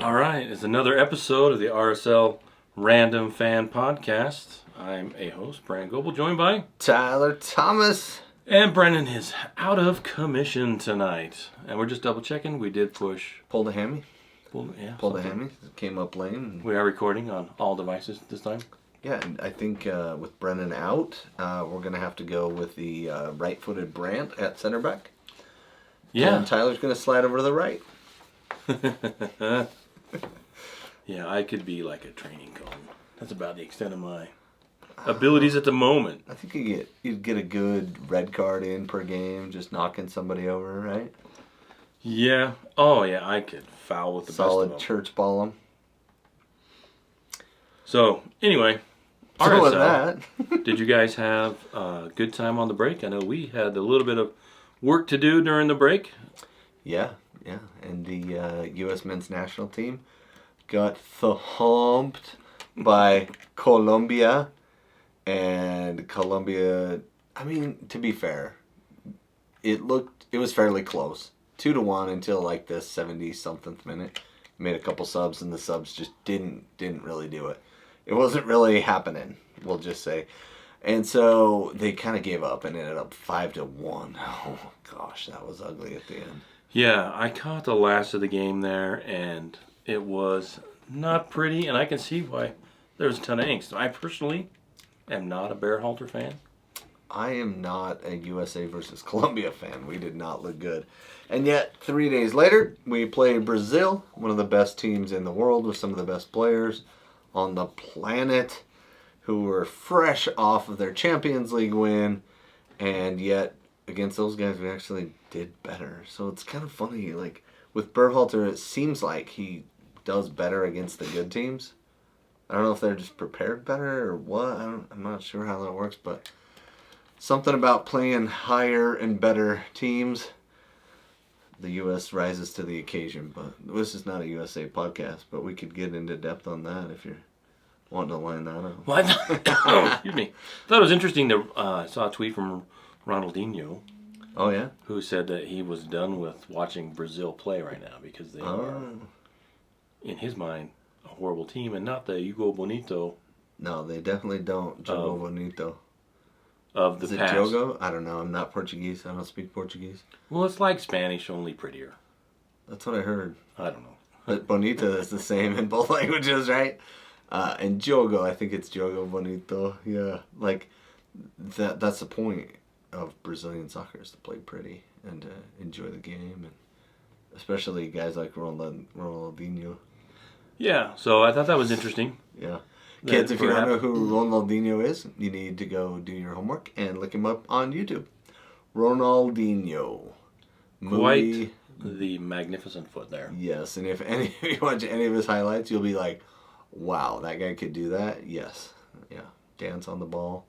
All right, it's another episode of the RSL Random Fan Podcast. I'm a host, Brandon Goebel, joined by Tyler Thomas. And Brendan is out of commission tonight. And we're just double checking. We did push. Pulled a hammy. Pulled a hammy. Came up lame. We are recording on all devices this time. Yeah, and I think with Brennan out, we're going to have to go with the right-footed Brandt at center back. Yeah. And Tyler's going to slide over to the right. Yeah, I could be like a training cone. That's about the extent of my abilities at the moment. I think you'd get a good red card in per game, just knocking somebody over, right? Yeah. Oh, yeah, I could foul with the best of them. Solid church ball them. So, anyway. So with that. Did you guys have a good time on the break? I know we had a little bit of work to do during the break. Yeah. And the U.S. men's national team got thumped by Colombia. And Colombia, I mean, to be fair, it was fairly close. 2-1 until like the 70-something minute. Made a couple subs, and the subs just didn't really do it. It wasn't really happening, we'll just say. And so they kind of gave up and ended up 5-1. Oh, gosh, that was ugly at the end. Yeah, I caught the last of the game there, and it was not pretty, and I can see why there was a ton of angst. I personally am not a Bearhalter fan. I am not a USA versus Colombia fan. We did not look good. And yet, 3 days later, we played Brazil, one of the best teams in the world with some of the best players on the planet, who were fresh off of their Champions League win, and yet against those guys we actually did better. So it's kind of funny, like with Berhalter, it seems like he does better against the good teams. I don't know if they're just prepared better or what. I'm not sure how that works, but something about playing higher and better teams. The U.S. rises to the occasion, but this is not a USA podcast, but we could get into depth on that if you're wanting to line that up. Well, excuse me. I thought it was interesting I saw a tweet from Ronaldinho. Oh, yeah? Who said that he was done with watching Brazil play right now because they are, in his mind, a horrible team and not the Hugo Bonito. No, they definitely don't. Jogo Bonito. Of the Is it past. Jogo? I don't know. I'm not Portuguese. I don't speak Portuguese. Well, it's like Spanish, only prettier. That's what I heard. I don't know. But Bonito is the same in both languages, right? And Jogo, I think it's Jogo Bonito. Yeah. Like, that's the point of Brazilian soccer, is to play pretty and enjoy the game. And especially guys like Ronaldinho. Yeah, so I thought that was interesting. Yeah. Kids, if you don't know who Ronaldinho is, you need to go do your homework and look him up on YouTube. Ronaldinho. Quite the magnificent foot there. Yes, and if you watch any of his highlights, you'll be like, wow, that guy could do that? Yes. Yeah. Dance on the ball.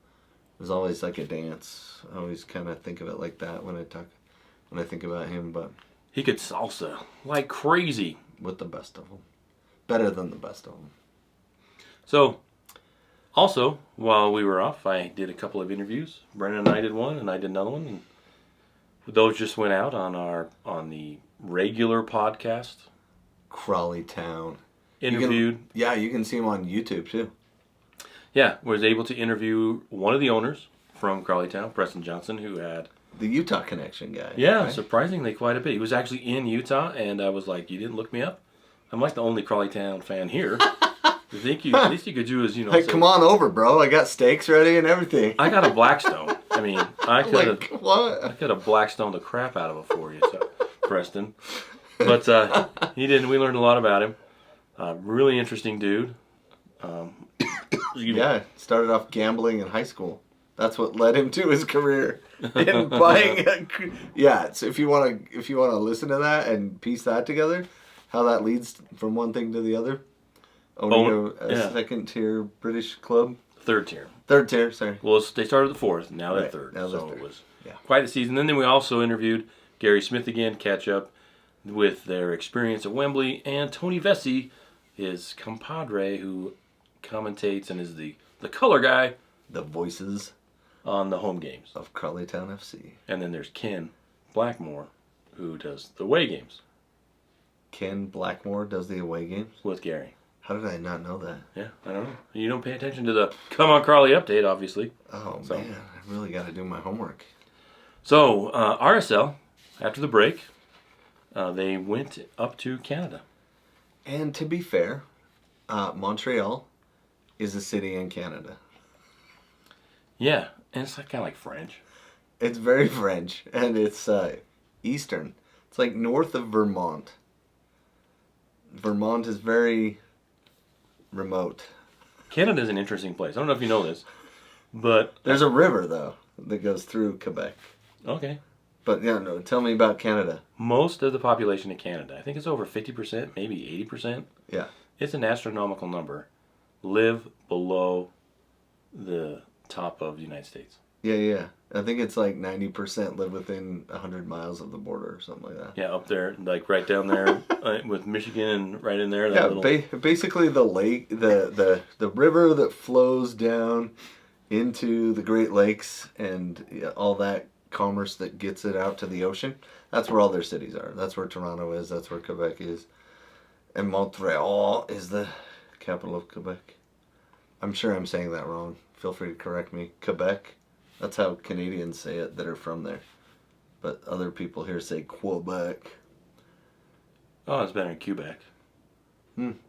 It was always like a dance. I always kind of think of it like that when I think about him, but he could salsa like crazy. With the best of them. Better than the best of them. So, also, while we were off, I did a couple of interviews. Brendan and I did one, and I did another one. And those just went out on the regular podcast. Crawley Town. Interviewed. You can see him on YouTube, too. Yeah, was able to interview one of the owners from Crawley Town, Preston Johnson, who had... The Utah connection guy. Yeah, right? Surprisingly quite a bit. He was actually in Utah, and I was like, you didn't look me up? I'm like the only Crawley Town fan here. At least you could do is, Hey, come on over, bro. I got steaks ready and everything. I got a Blackstone. I mean, I could have what? I could have Blackstone the crap out of it for you, so, Preston. But he didn't. We learned a lot about him. Really interesting dude. Yeah, started off gambling in high school. That's what led him to his career in buying. Yeah, so if you want to listen to that and piece that together, how that leads from one thing to the other. Owning a second tier British club. Third tier. Third tier, sorry. Well, they started the fourth. Now they're third. Now third. It was quite a season. And then we also interviewed Gary Smith again, catch up with their experience at Wembley, and Tony Vesey, his compadre, who commentates and is the color guy. The voices. On the home games. Of Crawley Town FC. And then there's Ken Blackmore, who does the away games. Ken Blackmore does the away games? With Gary. How did I not know that? Yeah, I don't know. You don't pay attention to the Come On Crawley update, obviously. Oh, man. I really got to do my homework. So, RSL, after the break, they went up to Canada. And to be fair, Montreal is a city in Canada. Yeah, and it's kind of like French. It's very French, and it's eastern. It's like north of Vermont. Vermont is very remote. Canada's an interesting place. I don't know if you know this, but... There's a river, though, that goes through Quebec. Okay. But, yeah, no, tell me about Canada. Most of the population of Canada, I think it's over 50%, maybe 80%. Yeah. It's an astronomical number. Live below the top of the United States. Yeah. I think it's like 90% live within 100 miles of the border or something like that. Yeah, up there, like right down there with Michigan and right in there. Yeah, basically the lake, the river that flows down into the Great Lakes and all that commerce that gets it out to the ocean. That's where all their cities are. That's where Toronto is. That's where Quebec is. And Montreal is the capital of Quebec. I'm sure I'm saying that wrong. Feel free to correct me. Quebec. That's how Canadians say it that are from there. But other people here say Quebec. Oh, it's better than Quebec.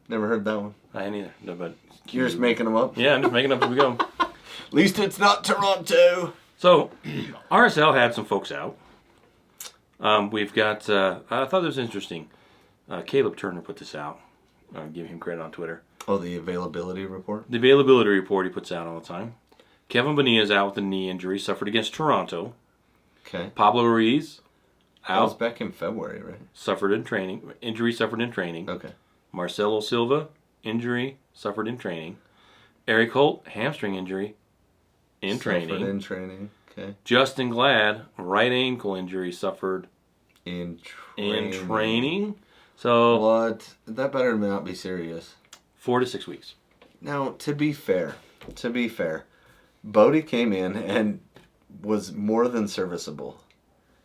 Never heard that one. I ain't either. No, but You're just making them up? Yeah, I'm just making them up as we go. At least it's not Toronto. So, RSL had some folks out. We've got, I thought this was interesting. Caleb Turner put this out. I'll give him credit on Twitter. Oh, the availability report? The availability report he puts out all the time. Kevin Bonilla is out with a knee injury suffered against Toronto. Okay. Pablo Ruiz out. That was back in February, right? Injury suffered in training. Okay. Marcelo Silva, injury suffered in training. Eric Holt, hamstring injury in training. Suffered in training. Okay. Justin Glad, right ankle injury suffered in training. So what? That better not be serious. 4 to 6 weeks. Now, to be fair, Bodie came in and was more than serviceable.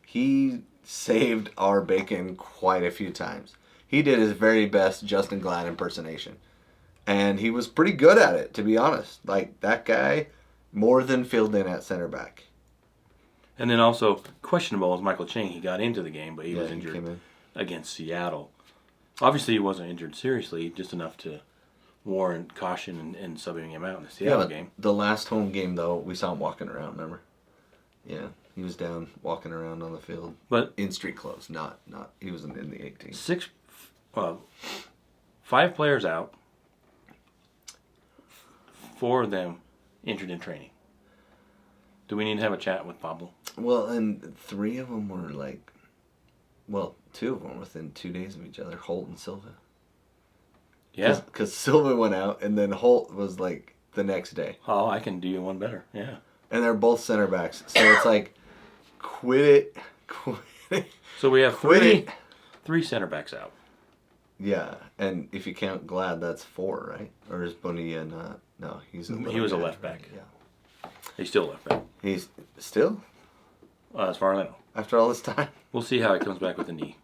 He saved our bacon quite a few times. He did his very best Justin Glad impersonation. And he was pretty good at it, to be honest. Like, that guy more than filled in at center back. And then also, questionable is Michael Chang. He got into the game, but he was injured came in against Seattle. Obviously, he wasn't injured seriously, just enough to warrant caution and subbing him out in the Seattle game. The last home game, though, we saw him walking around, remember? Yeah, he was down walking around on the field. But in street clothes, not he wasn't in the 18. 5 players out. 4 of them injured in training. Do we need to have a chat with Pablo? Well, and 3 of them were 2 of them within 2 days of each other, Holt and Silva. Yeah. Because Silva went out, and then Holt was the next day. Oh, I can do you one better. Yeah. And they're both center backs. So it's quit it. So we have three center backs out. Yeah. And if you count Glad, that's 4, right? Or is Bonilla not? No, he was a left back. Yeah. He's still a left back. He's still? As far as I know. After all this time? We'll see how he comes back with the knee.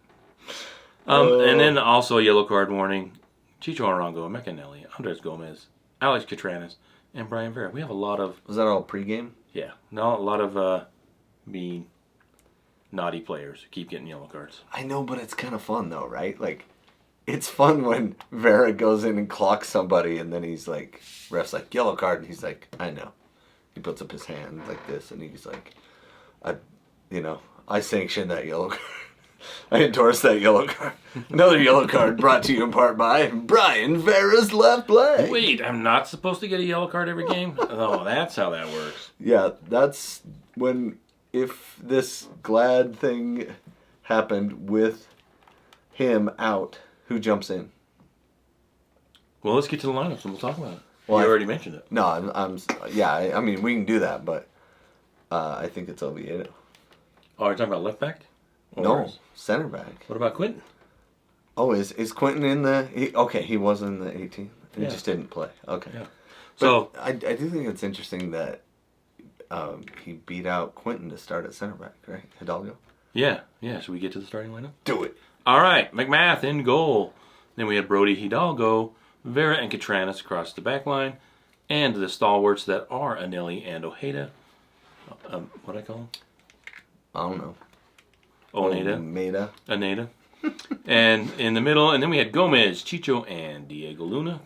And then also a yellow card warning. Chicho Arango, Mecanelli, Andres Gomez, Alex Catranas, and Brian Vera. We have a lot of... Was that all pregame? Yeah. No, a lot of mean, naughty players who keep getting yellow cards. I know, but it's kind of fun, though, right? It's fun when Vera goes in and clocks somebody, and then he's ref's yellow card, and he's I know. He puts up his hand like this, and he's I sanction that yellow card. I endorse that yellow card. Another yellow card brought to you in part by Brian Vera's left leg. Wait, I'm not supposed to get a yellow card every game? Oh, that's how that works. Yeah, that's if this Glad thing happened with him out, who jumps in? Well, let's get to the lineups and we'll talk about it. Well, you already mentioned it. No, I mean, we can do that, but I think it's Oviedo. Oh, you're talking about left back? No, center back. What about Quentin? Oh, is Quentin in the... he was in the 18. He just didn't play. Okay. Yeah. So I do think it's interesting that he beat out Quentin to start at center back, right? Hidalgo? Yeah. Should we get to the starting lineup? Do it. All right, McMath in goal. Then we had Brody Hidalgo, Vera and Catranis across the back line, and the stalwarts that are Anelli and Ojeda. What do I call them? I don't know. Oneda. And in the middle, and then we had Gomez, Chicho, and Diego Luna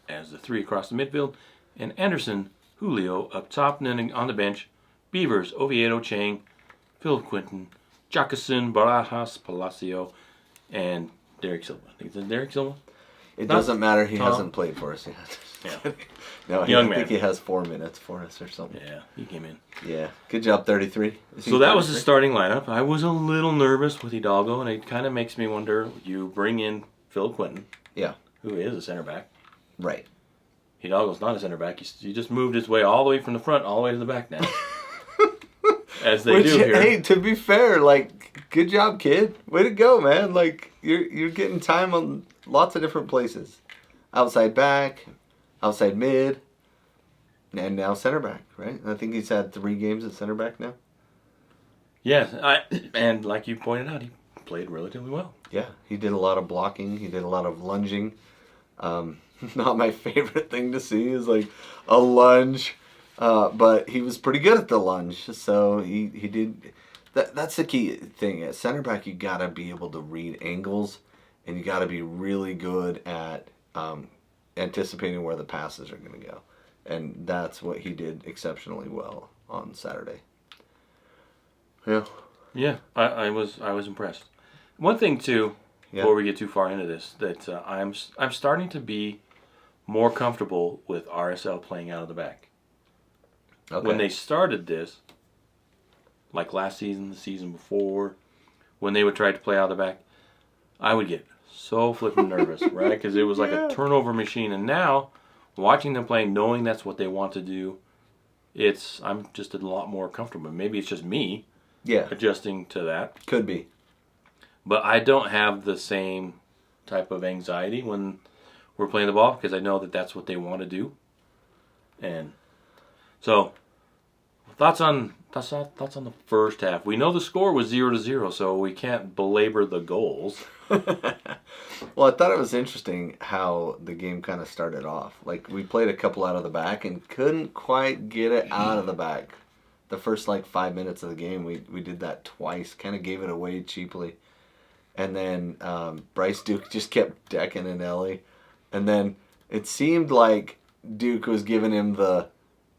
as the three across the midfield, and Anderson, Julio up top, and then on the bench, Beavers, Oviedo, Chang, Philip Quinton, Jacqueline, Barajas, Palacio, and Derek Silva. I think it's Derek Silva. It doesn't matter. He hasn't played for us yet. Yeah. No, I think he has 4 minutes for us or something. Yeah, he came in. Yeah. Good job, 33. So that was the starting lineup. I was a little nervous with Hidalgo, and it kind of makes me wonder, you bring in Phil Quinton. Yeah. Who is a center back. Right. Hidalgo's not a center back. He just moved his way all the way from the front all the way to the back now. As they do here. Hey, to be fair, like, good job, kid. Way to go, man. Like, you're getting time on lots of different places. Outside back, outside mid, and now center back, right? I think he's had 3 games at center back now. Yeah, and like you pointed out, he played relatively well. Yeah, he did a lot of blocking. He did a lot of lunging. Not my favorite thing to see is like a lunge, but he was pretty good at the lunge. So he did. That's the key thing at center back. You gotta be able to read angles, and you gotta be really good at anticipating where the passes are going to go, and that's what he did exceptionally well on Saturday. Yeah, I was impressed. One thing too, before we get too far into this, that I'm starting to be more comfortable with RSL playing out of the back. Okay. When they started this, like last season, the season before, when they would try to play out of the back, I would get so flipping nervous, right? Because it was like a turnover machine. And now, watching them play, knowing that's what they want to do, I'm just a lot more comfortable. Maybe it's just me adjusting to that. Could be. But I don't have the same type of anxiety when we're playing the ball because I know that that's what they want to do. And so, thoughts on the first half. We know the score was 0-0, so we can't belabor the goals. Well, I thought it was interesting how the game kind of started off. Like, we played a couple out of the back and couldn't quite get it out of the back. The first, 5 minutes of the game, we did that twice. Kind of gave it away cheaply. And then Bryce Duke just kept decking Anelli. And then it seemed like Duke was giving him the,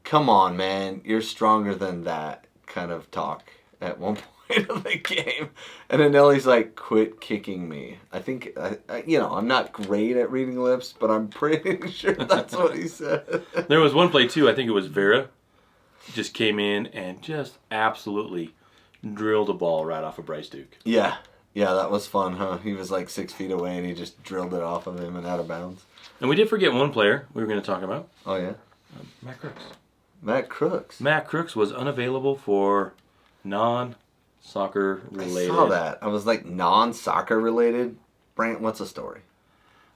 come on, man, you're stronger than that kind of talk at one point of the game. And Anelli's like, quit kicking me. I think, I'm not great at reading lips, but I'm pretty sure that's what he said. There was one play, too, I think it was Vera, just came in and just absolutely drilled a ball right off of Bryce Duke. Yeah. Yeah, that was fun, huh? He was 6 feet away and he just drilled it off of him and out of bounds. And we did forget one player we were going to talk about. Oh, yeah? Matt Crooks. Matt Crooks was unavailable for non-soccer related. I saw that. I was like, non-soccer related? Brant, what's the story?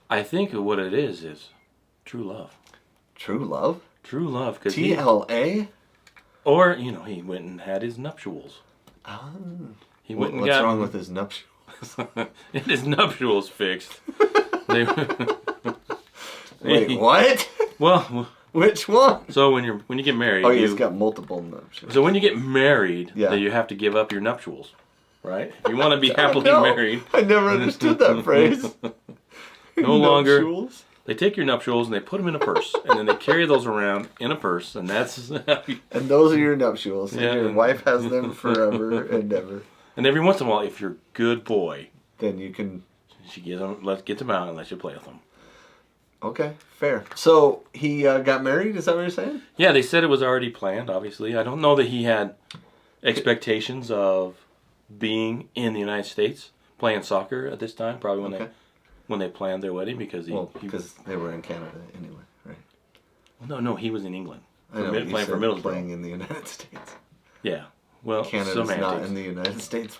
I think what it is true love. True love? True love. TLA? Or, he went and had his nuptials. Oh. What's wrong with his nuptials? His nuptials fixed. Wait, what? Well, which one? So when you get married, he's got multiple nuptials. So when you get married, you have to give up your nuptials, right? If you want to be happily married. I never understood that phrase. No longer. They take your nuptials and they put them in a purse, and then they carry those around in a purse, and that's. And those are your nuptials. And your wife has them forever and ever. And every once in a while, if you're a good boy, then you can. She gets them out and lets you play with them. Okay, fair. So he got married. Is that what you're saying? Yeah, they said it was already planned. Obviously, I don't know that he had expectations of being in the United States playing soccer at this time. Probably when they planned their wedding because because they were in Canada anyway, right? Well, no, he was in England. Playing for Middlesbrough. Playing in the United States. Yeah. Well, Canada's not in the United States.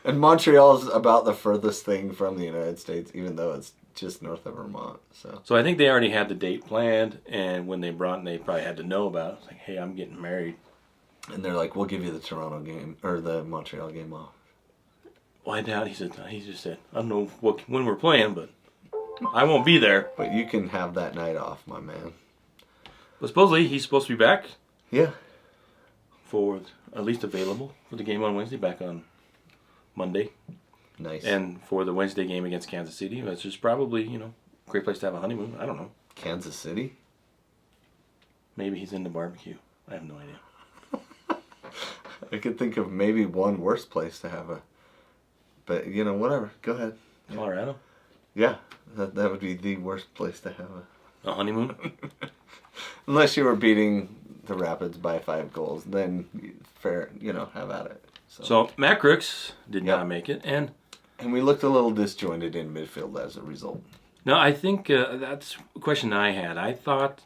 And Montreal is about the furthest thing from the United States, even though it's just north of Vermont. So I think they already had the date planned, and when they probably had to know about it. It's like, hey, I'm getting married. And they're like, we'll give you the Toronto game, or the Montreal game off. Well, I doubt he just said, I don't know when we're playing, but I won't be there. But you can have that night off, my man. But supposedly he's supposed to be back. Yeah. For at least available for the game on Wednesday, back on Monday. Nice. And for the Wednesday game against Kansas City, that's just probably, great place to have a honeymoon. I don't know. Kansas City? Maybe he's into barbecue. I have no idea. I could think of maybe one worse place to have a... But, whatever. Go ahead. Colorado? Yeah. That would be the worst place to have a honeymoon? Unless you were beating the Rapids by 5 goals. Then, fair, have at it. So Matt Crooks did not make it. And we looked a little disjointed in midfield as a result. No, I think that's a question I had. I thought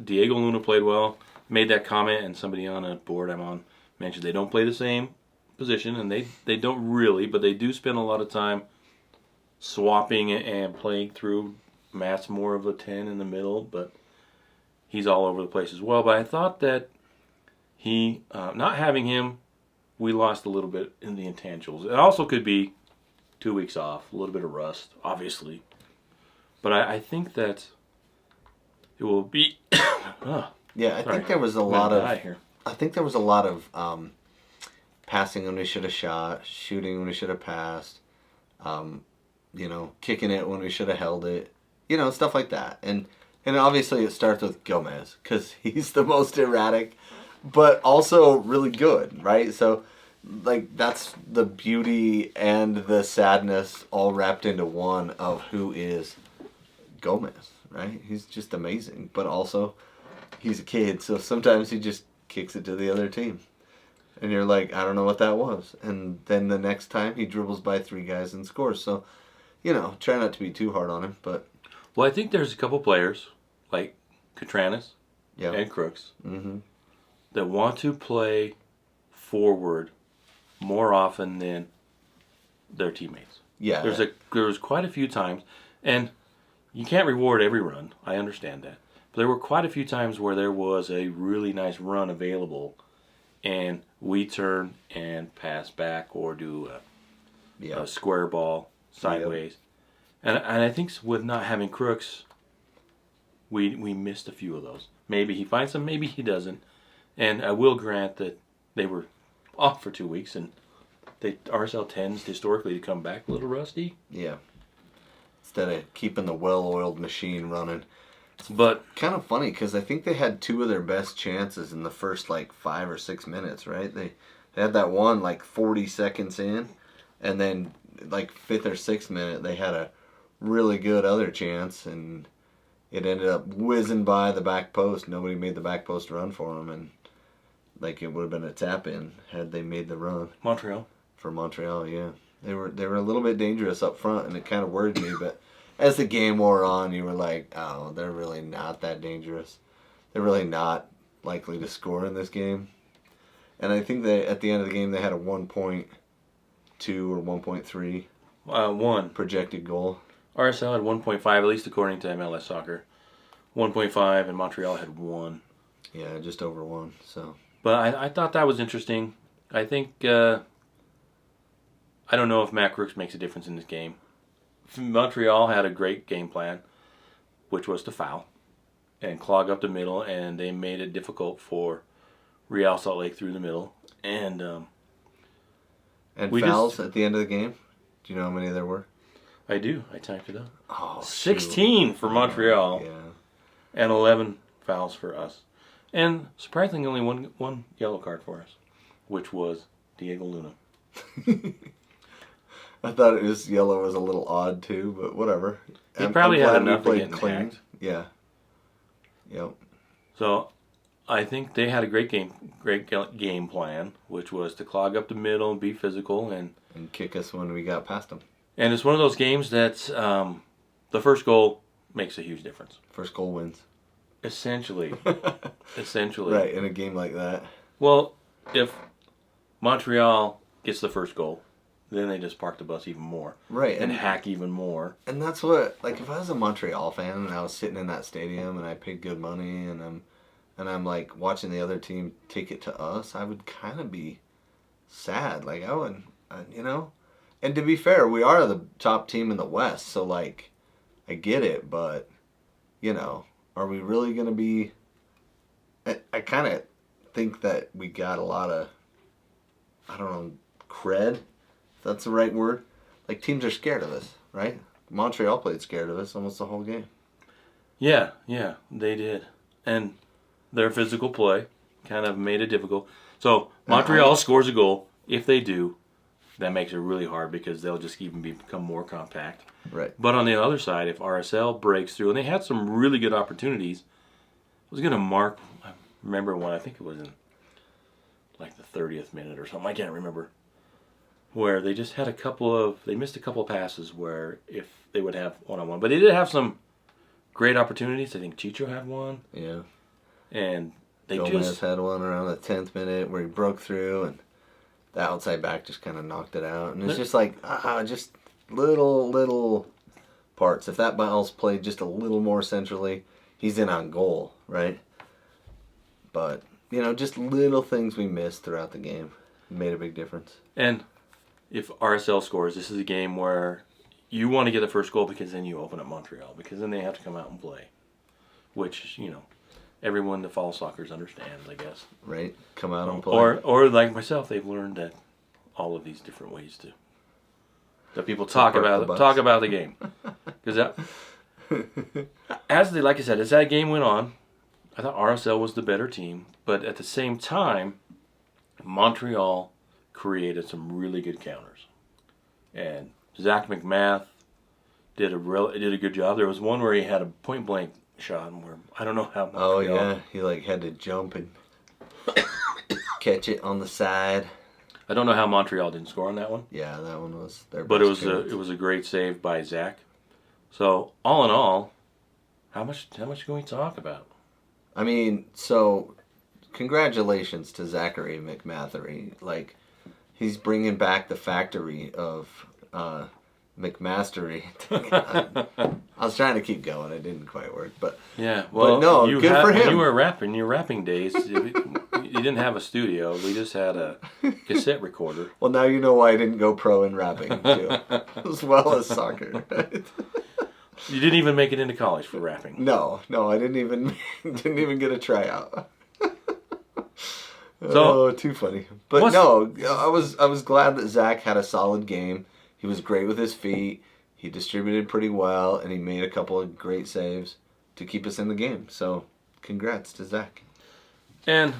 Diego Luna played well. Made that comment, and somebody on a board I'm on mentioned they don't play the same position, and they don't really, but they do spend a lot of time swapping and playing through. Matt's more of a 10 in the middle, but he's all over the place as well. But I thought that he, not having him, we lost a little bit in the intangibles. It also could be 2 weeks off, a little bit of rust, obviously. But I think that it will be. I think there was a lot of. I think there was a lot of passing when we should have shot, shooting when we should have passed, kicking it when we should have held it, stuff like that. And obviously it starts with Gomez because he's the most erratic, but also really good, right? So, that's the beauty and the sadness all wrapped into one of who is Gomez, right? He's just amazing, but also he's a kid, so sometimes he just kicks it to the other team. And you're like, I don't know what that was. And then the next time he dribbles by 3 guys and scores. So, try not to be too hard on him, but... Well, I think there's a couple players, like Katranis and Crooks, that want to play forward more often than their teammates. Yeah. There's quite a few times, and you can't reward every run. I understand that. But there were quite a few times where there was a really nice run available, and we turn and pass back or do a square ball sideways. Yep. And I think with not having Crooks, we missed a few of those. Maybe he finds them, maybe he doesn't. And I will grant that they were off for 2 weeks, and RSL tends historically to come back a little rusty. Yeah. Instead of keeping the well-oiled machine running. But kind of funny because I think they had 2 of their best chances in the first 5 or 6 minutes, right? They had that one 40 seconds in, and then 5th or 6th minute they had a really good other chance, and it ended up whizzing by the back post. Nobody made the back post run for them, and it would have been a tap in had they made the run. Montreal. For Montreal, yeah. They were a little bit dangerous up front, and it kind of worried me, but as the game wore on, you were like, oh, they're really not that dangerous. They're really not likely to score in this game. And I think that at the end of the game, they had a 1.2 or 1.3 1 projected goal. RSL had 1.5, at least according to MLS Soccer. 1.5, and Montreal had 1. Yeah, just over 1. So, but I thought that was interesting. I think I don't know if Matt Crooks makes a difference in this game. Montreal had a great game plan, which was to foul and clog up the middle, and they made it difficult for Real Salt Lake through the middle. And fouls at the end of the game? Do you know how many there were? I do. I typed it up. Oh, 16 for Montreal. Yeah. And 11 fouls for us. And surprisingly, only one yellow card for us, which was Diego Luna. I thought yellow was a little odd too, but whatever. He probably had enough to get clean. Yeah. Yep. So, I think they had a great game plan, which was to clog up the middle, be physical, and kick us when we got past them. And it's one of those games that the first goal makes a huge difference. First goal wins. Essentially. Right, in a game like that. Well, if Montreal gets the first goal, then they just park the bus even more. Right. And hack even more. And that's what, if I was a Montreal fan and I was sitting in that stadium and I paid good money and I'm watching the other team take it to us, I would kind of be sad. I wouldn't, And to be fair, we are the top team in the West, so, like, I get it, but, you know, are we really going to be... I kind of think that we got a lot of, I don't know, cred, if that's the right word. Like, teams are scared of us, right? Montreal played scared of us almost the whole game. Yeah, they did. And their physical play kind of made it difficult. So, Montreal scores a goal. If they do, that makes it really hard because they'll just even become more compact. Right. But on the other side, if RSL breaks through, and they had some really good opportunities, I was going to mark, I remember one, I think it was in like the 30th minute or something, I can't remember, where they just had they missed a couple of passes where if they would have one-on-one. But they did have some great opportunities. I think Chicho had one. Yeah. And Gomez had one around the 10th minute where he broke through and the outside back just kind of knocked it out. And it's just like, just little parts. If that ball's played just a little more centrally, he's in on goal, right? But, you know, just little things we missed throughout the game made a big difference. And if RSL scores, this is a game where you want to get the first goal because then you open up Montreal, because then they have to come out and play, which, you know, everyone that follows soccer understands, I guess. Right. Come out and play. Or like myself, they've learned that all of these different ways that people talk about the game. Because like I said, as that game went on, I thought RSL was the better team, but at the same time, Montreal created some really good counters, and Zach McMath did a good job. There was one where he had a point blank shot where I don't know how. Oh yeah, he like had to jump and catch it on the side. I don't know how Montreal didn't score on that one. Yeah, that one was their best. But it was a great save by Zach. So all in all, how much can we talk about? I mean, so congratulations to Zachary McMathery. Like, he's bringing back the factory of McMastery. I was trying to keep going. It didn't quite work, but yeah. Well, but no, good for him. When you were rapping, your rapping days, you didn't have a studio. We just had a cassette recorder. Well, now you know why I didn't go pro in rapping too, as well as soccer. Right? You didn't even make it into college for rapping. No, I didn't even get a tryout. So, too funny. But no, I was glad that Zach had a solid game. He was great with his feet. He distributed pretty well, and he made a couple of great saves to keep us in the game. So, congrats to Zach. And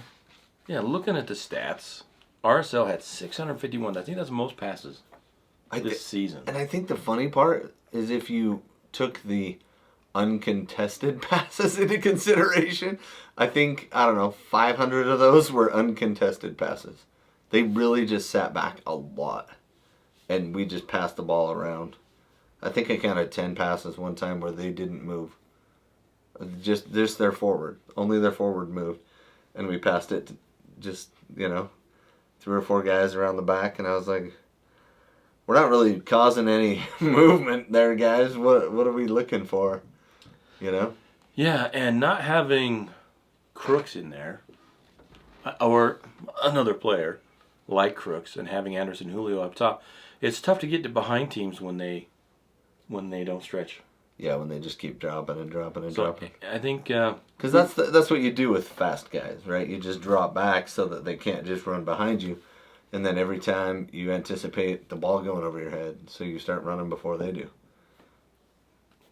yeah, looking at the stats, RSL had 651. I think that's the most passes this season. And I think the funny part is if you took the uncontested passes into consideration, I think, 500 of those were uncontested passes. They really just sat back a lot, and we just passed the ball around. I think I counted 10 passes one time where they didn't move. Just their forward. Only their forward moved, and we passed it to just, 3 or 4 guys around the back, and I was like, we're not really causing any movement there, guys. What are we looking for? Yeah, and not having Crooks in there, or another player like Crooks, and having Anderson Julio up top, it's tough to get behind teams when they don't stretch. Yeah, when they just keep dropping and dropping and dropping. I think because that's what you do with fast guys, right? You just drop back so that they can't just run behind you. And then every time you anticipate the ball going over your head, so you start running before they do.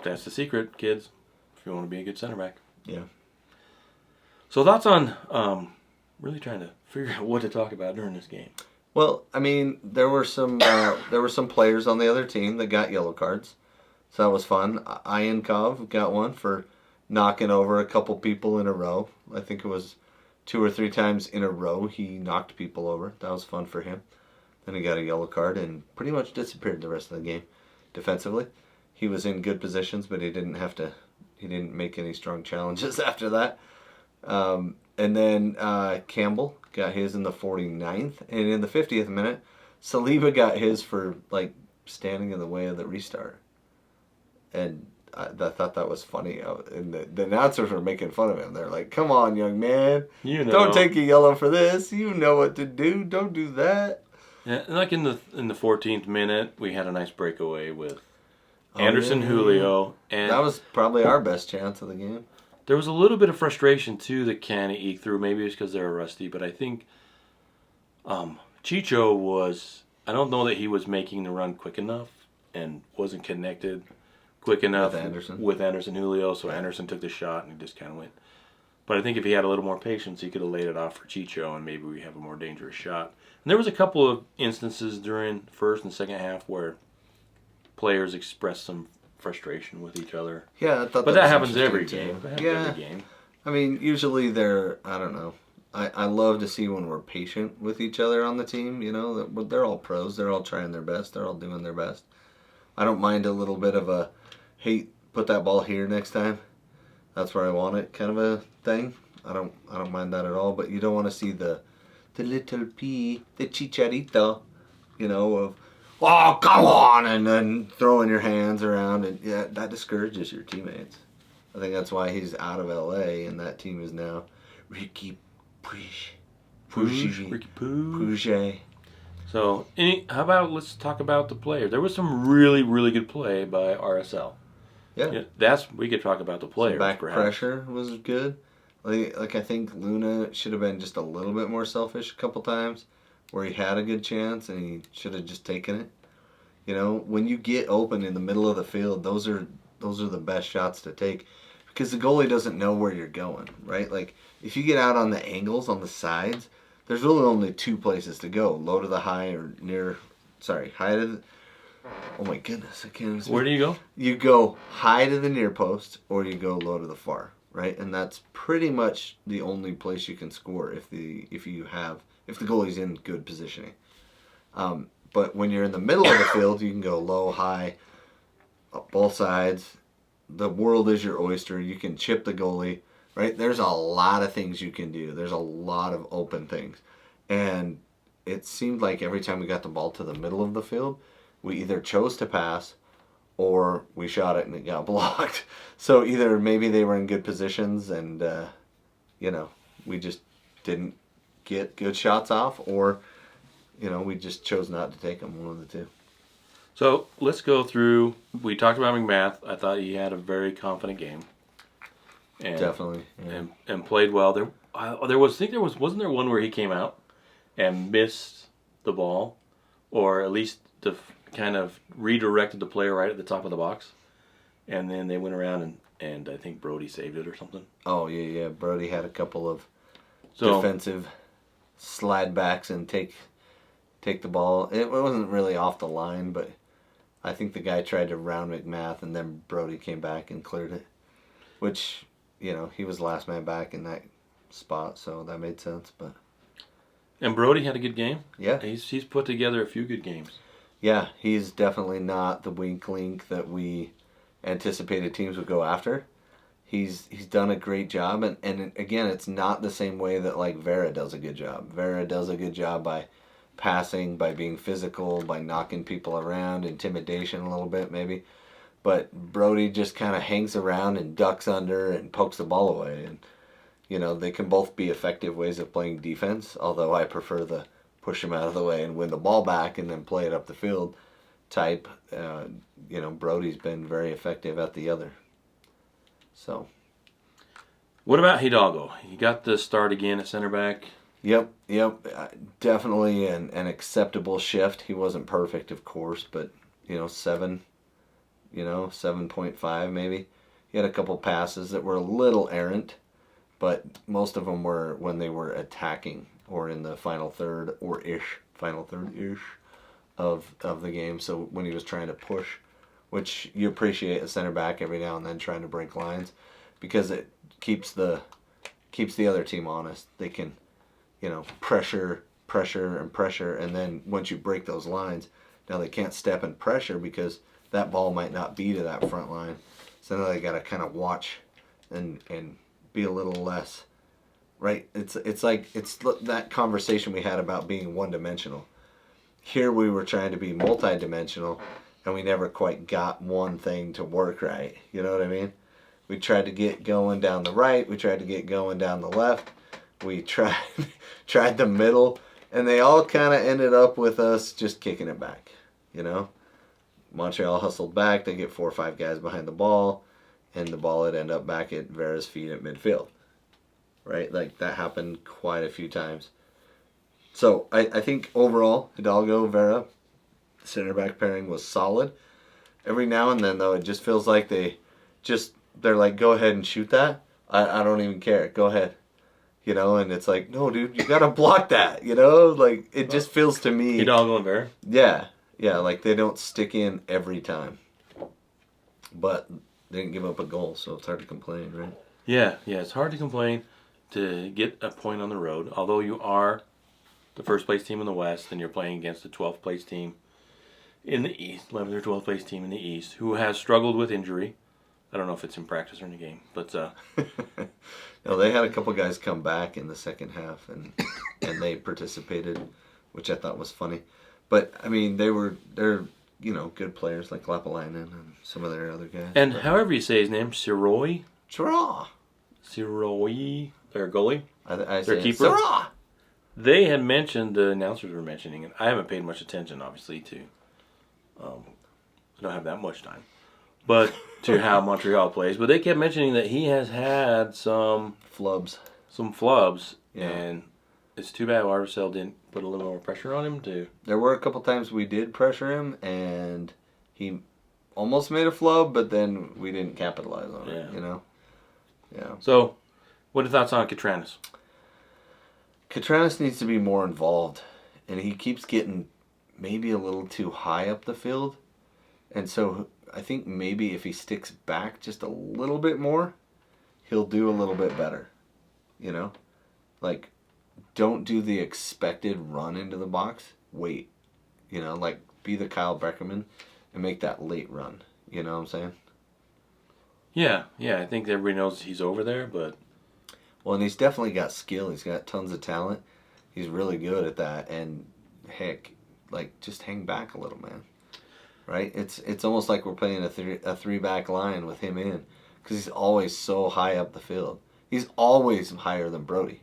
That's the secret, kids, if you want to be a good center back. Yeah. So thoughts on really trying to figure out what to talk about during this game? Well, I mean, there were some players on the other team that got yellow cards, so that was fun. Iankov got one for knocking over a couple people in a row. I think it was 2 or 3 times in a row he knocked people over. That was fun for him. Then he got a yellow card and pretty much disappeared the rest of the game defensively. He was in good positions, but he didn't make any strong challenges after that. And then Campbell got his in the 49th, and in the 50th minute, Saliba got his for standing in the way of the restart. And I thought that was funny. And the announcers were making fun of him. They're like, come on, young man. Don't take a yellow for this. You know what to do. Don't do that. Yeah, like in the 14th minute, we had a nice breakaway with Anderson, Julio, and that was probably our best chance of the game. There was a little bit of frustration too that Canada eked through. Maybe it's because they were rusty, but I think Chicho was. I don't know that he was making the run quick enough and wasn't connected quick enough with Anderson Julio. So Anderson took the shot and he just kind of went. But I think if he had a little more patience, he could have laid it off for Chicho, and maybe we have a more dangerous shot. And there was a couple of instances during first and second half where players expressed some frustration with each other. Yeah, I thought but that happens every game. Every game. I mean, usually they're. I don't know. I love to see when we're patient with each other on the team. You know, they're all pros. They're all trying their best. They're all doing their best. I don't mind a little bit of a, hey, put that ball here next time. That's where I want it, kind of a thing. I don't mind that at all. But you don't want to see the little pea, the chicharito, you know, of, oh, come on, and then throwing your hands around, and yeah, that discourages your teammates. I think that's why he's out of LA, and that team is now Ricky Pouget. So, how about let's talk about the player. There was some really, really good play by RSL. Yeah, we could talk about the player. Back pressure was good. Like I think Luna should have been just a little bit more selfish a couple times, where he had a good chance and he should have just taken it. You know, when you get open in the middle of the field, those are the best shots to take, because the goalie doesn't know where you're going, right? Like if you get out on the angles on the sides, there's really only two places to go: low to the high or high to the. Oh my goodness, I can't. Where do you go? You go high to the near post, or you go low to the far, right? And that's pretty much the only place you can score if the goalie's in good positioning. But when you're in the middle of the field, you can go low, high, both sides. The world is your oyster. You can chip the goalie, right? There's a lot of things you can do. There's a lot of open things. And it seemed like every time we got the ball to the middle of the field, we either chose to pass or we shot it and it got blocked. So either maybe they were in good positions and, we just didn't get good shots off, or, we just chose not to take them, one of the two. So let's go through. We talked about McMath. I thought he had a very confident game. And, definitely. Yeah. And played well. Wasn't there one where he came out and missed the ball, or at least kind of redirected the player right at the top of the box, and then they went around and I think Brody saved it or something. Oh yeah. Brody had a couple of defensive slide backs and take the ball. It wasn't really off the line, but I think the guy tried to round McMath, and then Brody came back and cleared it, which, he was last man back in that spot, so that made sense. And Brody had a good game. Yeah, he's put together a few good games. Yeah, he's definitely not the weak link that we anticipated teams would go after. He's done a great job, and again, it's not the same way that like Vera does a good job. Vera does a good job by passing, by being physical, by knocking people around, intimidation a little bit maybe. But Brody just kind of hangs around and ducks under and pokes the ball away. And, they can both be effective ways of playing defense, although I prefer the push him out of the way and win the ball back and then play it up the field type. Brody's been very effective at the other. So. What about Hidalgo? He got the start again at center back. Yep. Definitely an acceptable shift. He wasn't perfect, of course, but, 7.5 maybe. He had a couple passes that were a little errant, but most of them were when they were attacking or in the final third of the game. So when he was trying to push, which you appreciate a center back every now and then trying to break lines, because it keeps the other team honest. They can, pressure, and then once you break those lines, now they can't step and pressure because that ball might not be to that front line. So now they got to kind of watch and be a little less, right? It's that conversation we had about being one-dimensional. Here we were trying to be multi-dimensional, and we never quite got one thing to work right. You know what I mean? We tried to get going down the right. We tried to get going down the left. We tried the middle, And they all kind of ended up with us just kicking it back, you know? Montreal hustled back. They get 4 or 5 guys behind the ball, and the ball would end up back at Vera's feet at midfield, right? Like, that happened quite a few times. So, I think overall, Hidalgo, Vera, center back pairing was solid. Every now and then, though, it just feels like they're like, go ahead and shoot that. I don't even care. Go ahead. You know, and it's like, no, dude, you got to block that, you know? Like, it just feels to me... Hidalgo and Vera? Yeah, like they don't stick in every time. But they didn't give up a goal, so it's hard to complain, right? Yeah, it's hard to complain to get a point on the road. Although you are the first place team in the West, and you're playing against the 12th place team in the East, 11th or 12th place team in the East, who has struggled with injury. I don't know if it's in practice or in the game, but... No, they had a couple guys come back in the second half, and they participated, which I thought was funny. But, I mean, they're good players like Lapalainen and some of their other guys. And however you say his name, Siroy? Siroy, their goalie? their keeper? Siroy! They had mentioned, the announcers were mentioning, and I haven't paid much attention, obviously, to... I don't have that much time. But to how Montreal plays. But they kept mentioning that he has had some... Flubs. Yeah. And it's too bad RSL didn't put a little more pressure on him to... There were a couple times we did pressure him, and he almost made a flub, but then we didn't capitalize on it, you know? Yeah. So, what are your thoughts on Catranis? Catranis needs to be more involved, and he keeps getting maybe a little too high up the field. And so I think maybe if he sticks back just a little bit more, he'll do a little bit better. You know? Like, don't do the expected run into the box. Wait. You know, like, be the Kyle Beckerman and make that late run. You know what I'm saying? Yeah, I think everybody knows he's over there, but... Well, and he's definitely got skill. He's got tons of talent. He's really good at that. And, heck, like, just hang back a little, man. Right? It's almost like we're playing a three-back line with him in, because he's always so high up the field. He's always higher than Brody.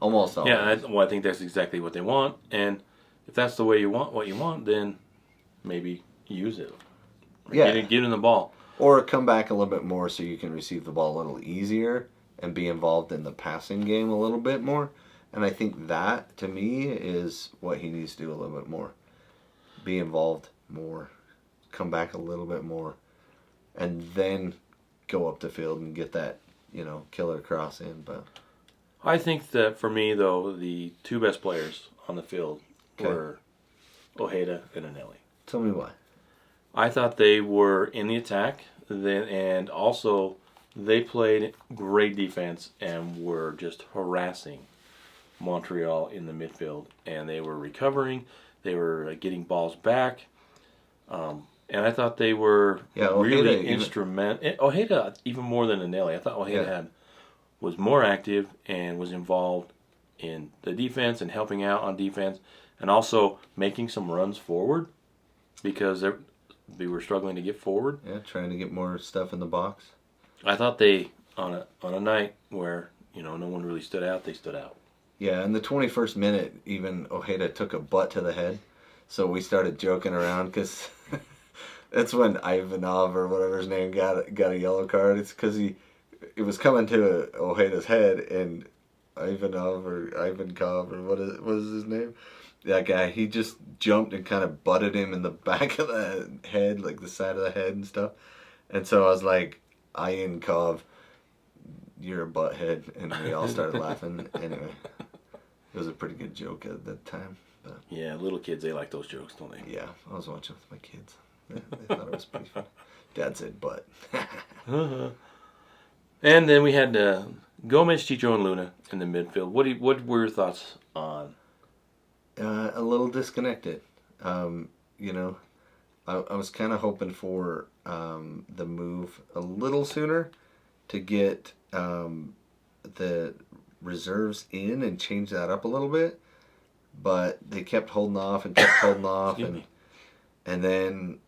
Almost always. Yeah, I think that's exactly what they want, and if that's the way you want what you want, then maybe use it. Get in the ball. Or come back a little bit more so you can receive the ball a little easier and be involved in the passing game a little bit more. And I think that, to me, is what he needs to do a little bit more. Be involved more, come back a little bit more, and then go up the field and get that, killer cross in. But I think that for me, though, the two best players on the field were Ojeda and Anelli. Tell me why. I thought they were in the attack, and also they played great defense and were just harassing Montreal in the midfield, and they were recovering, they were getting balls back. And I thought they were really instrumental. Ojeda, even more than Anelli. I thought Ojeda was more active and was involved in the defense and helping out on defense, and also making some runs forward because they were struggling to get forward. Yeah, trying to get more stuff in the box. I thought they, on a night where no one really stood out, they stood out. Yeah, in the 21st minute, even Ojeda took a butt to the head. So we started joking around because that's when Ivanov or whatever his name got a yellow card. It's because it was coming to Ojeda's head, and Ivankov or what is his name? That guy, he just jumped and kind of butted him in the back of the head, like the side of the head and stuff. And so I was like, Ivankov, you're a butthead, and we all started laughing. Anyway, it was a pretty good joke at that time. But yeah, little kids, they like those jokes, don't they? Yeah, I was watching with my kids. They thought it was pretty fun. Dad said, "But." And then we had Gomez, Chicho, and Luna in the midfield. What were your thoughts on? A little disconnected. I was kind of hoping for the move a little sooner to get the reserves in and change that up a little bit. But they kept holding off and and then,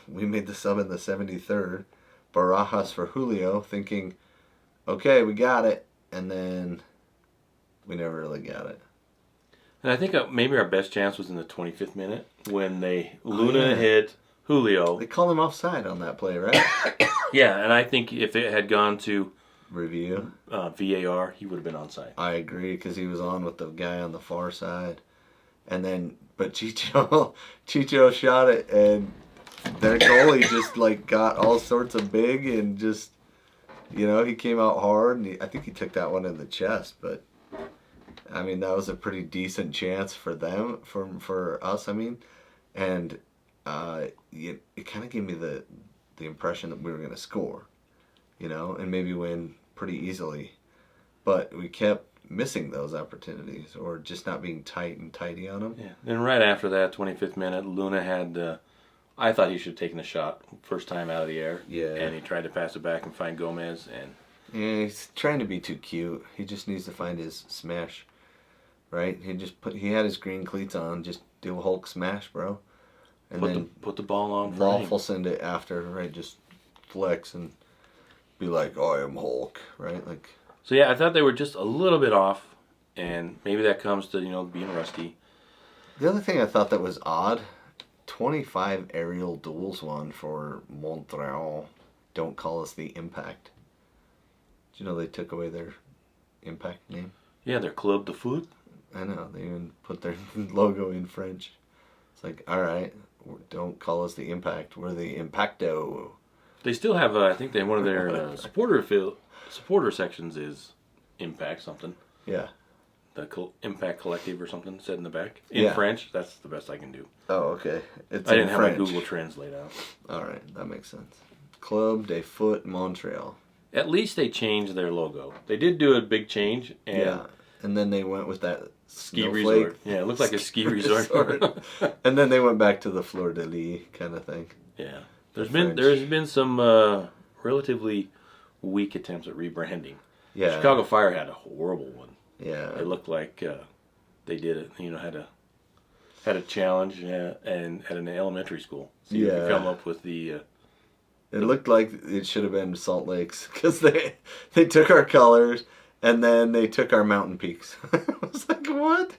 we made the sub in the 73rd, Barajas for Julio, thinking, okay, we got it, and then we never really got it. And I think maybe our best chance was in the 25th minute when Luna hit Julio. They called him offside on that play, right? Yeah, and I think if it had gone to review, VAR, he would have been onside. I agree, because he was on with the guy on the far side. And then, but Chicho shot it, and their goalie just got all sorts of big and just, he came out hard, and I think he took that one in the chest. But I mean, that was a pretty decent chance for them, for us. I mean, and it kind of gave me the impression that we were going to score, and maybe win pretty easily, but we kept missing those opportunities or just not being tight and tidy on them. Yeah. And right after that 25th minute, Luna had I thought he should have taken a shot first time out of the air. Yeah. And he tried to pass it back and find Gomez, and yeah, he's trying to be too cute. He just needs to find his smash. Right? He had his green cleats on, just do a Hulk smash, bro. And put the ball on for lawful send it after, right? Just flex and be like, I am Hulk, right? So yeah, I thought they were just a little bit off, and maybe that comes to being rusty. The other thing I thought that was odd, 25 aerial duels won for Montreal. Don't call us the Impact. Did you know they took away their Impact name? Yeah, their Club de Foot. I know, they even put their logo in French. It's like, all right, don't call us the Impact. We're the Impacto. They still have, I think, one of their supporter sections is Impact something. Yeah. The Impact Collective or something said in the back. In French, that's the best I can do. Oh, okay. I didn't have my Google Translate out. All right, that makes sense. Club de Foot Montreal. At least they changed their logo. They did do a big change. And then they went with that ski resort. Yeah, it looked like a ski resort. And then they went back to the Fleur de Lis kind of thing. Yeah. There's been some relatively weak attempts at rebranding. Yeah. Chicago Fire had a horrible one. Yeah. It looked like they did it, had a challenge and at an elementary school. So you could come up with the it looked like it should have been Salt Lakes, because they took our colors and then they took our mountain peaks. I was like, what?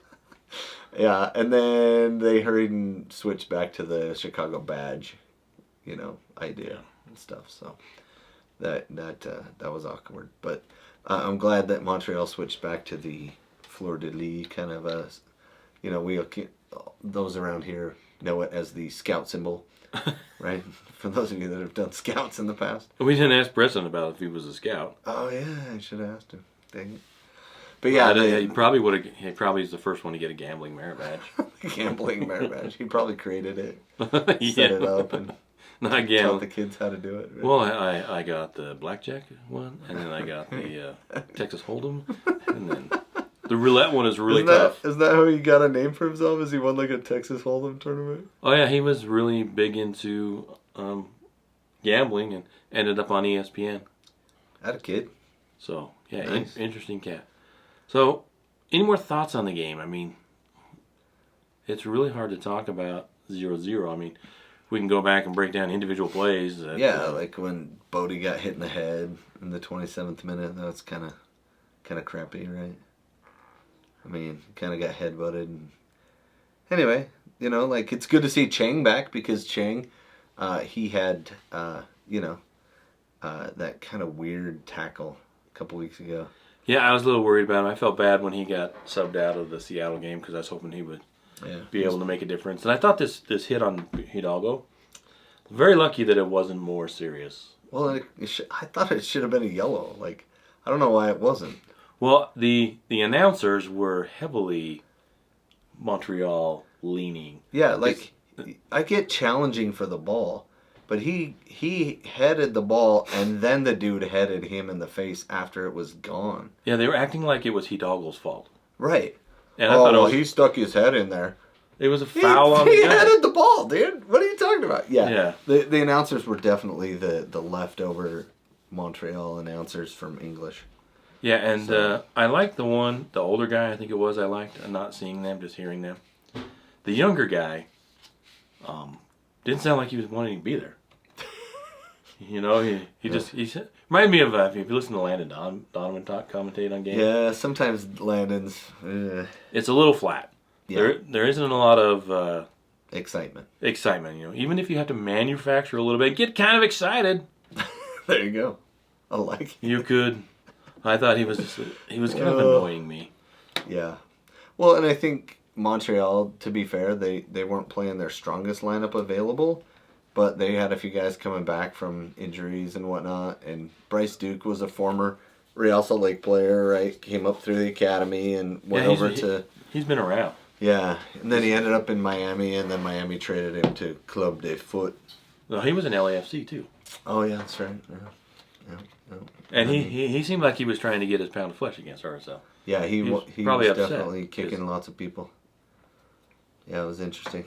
Yeah, and then they hurried and switched back to the Chicago badge, idea and stuff. So that was awkward. But I'm glad that Montreal switched back to the Fleur de Lis kind of a, those around here know it as the scout symbol. Right? For those of you that have done scouts in the past. We didn't ask Preston about if he was a scout. Oh, yeah, I should have asked him. Dang it. But yeah, he probably would have. He probably is the first one to get a gambling merit badge. Gambling merit badge. He probably created it, set it up, and taught the kids how to do it. Right? Well, I got the blackjack one, and then I got the Texas Hold'em, and then the roulette one is really tough. Is that how he got a name for himself? Is he won a Texas Hold'em tournament? Oh yeah, he was really big into gambling and ended up on ESPN. Had a kid. So yeah, nice. Interesting cat. So, any more thoughts on the game? I mean, it's really hard to talk about 0-0. I mean, we can go back and break down individual plays. Like when Bodie got hit in the head in the 27th minute. That's kind of crappy, right? I mean, kind of got headbutted. Anyway, it's good to see Chang back, because Chang, he had, that kind of weird tackle a couple weeks ago. Yeah, I was a little worried about him. I felt bad when he got subbed out of the Seattle game, because I was hoping he would be able to make a difference. And I thought this hit on Hidalgo, very lucky that it wasn't more serious. Well, I thought it should have been a yellow. I don't know why it wasn't. Well, the announcers were heavily Montreal leaning. Yeah, I get challenging for the ball, but he headed the ball, and then the dude headed him in the face after it was gone. Yeah, they were acting like it was Hidalgo's fault. Right. And I thought he stuck his head in there. It was a foul on the guy. He headed the ball, dude. What are you talking about? Yeah. The announcers were definitely the leftover Montreal announcers from English. Yeah, and I liked the older guy, I think it was, I liked not seeing them, just hearing them. The younger guy didn't sound like he was wanting to be there. He reminded me of, if you listen to Landon Donovan commentate on games. Yeah, sometimes Landon's... It's a little flat. There isn't a lot of excitement. Even if you have to manufacture a little bit, get kind of excited. There you go. I like it. You could. I thought he was kind of annoying me. Yeah. Well, and I think Montreal, to be fair, they weren't playing their strongest lineup available, but they had a few guys coming back from injuries and whatnot. And Bryce Duke was a former Real Salt Lake player, right? Came up through the academy and went over to... He's been around. Yeah, and then he ended up in Miami, and then Miami traded him to Club de Foot. No, he was in LAFC, too. Oh, yeah, that's right. Yeah. And he seemed like he was trying to get his pound of flesh against RSL. Yeah, he was definitely kicking lots of people. Yeah, it was interesting.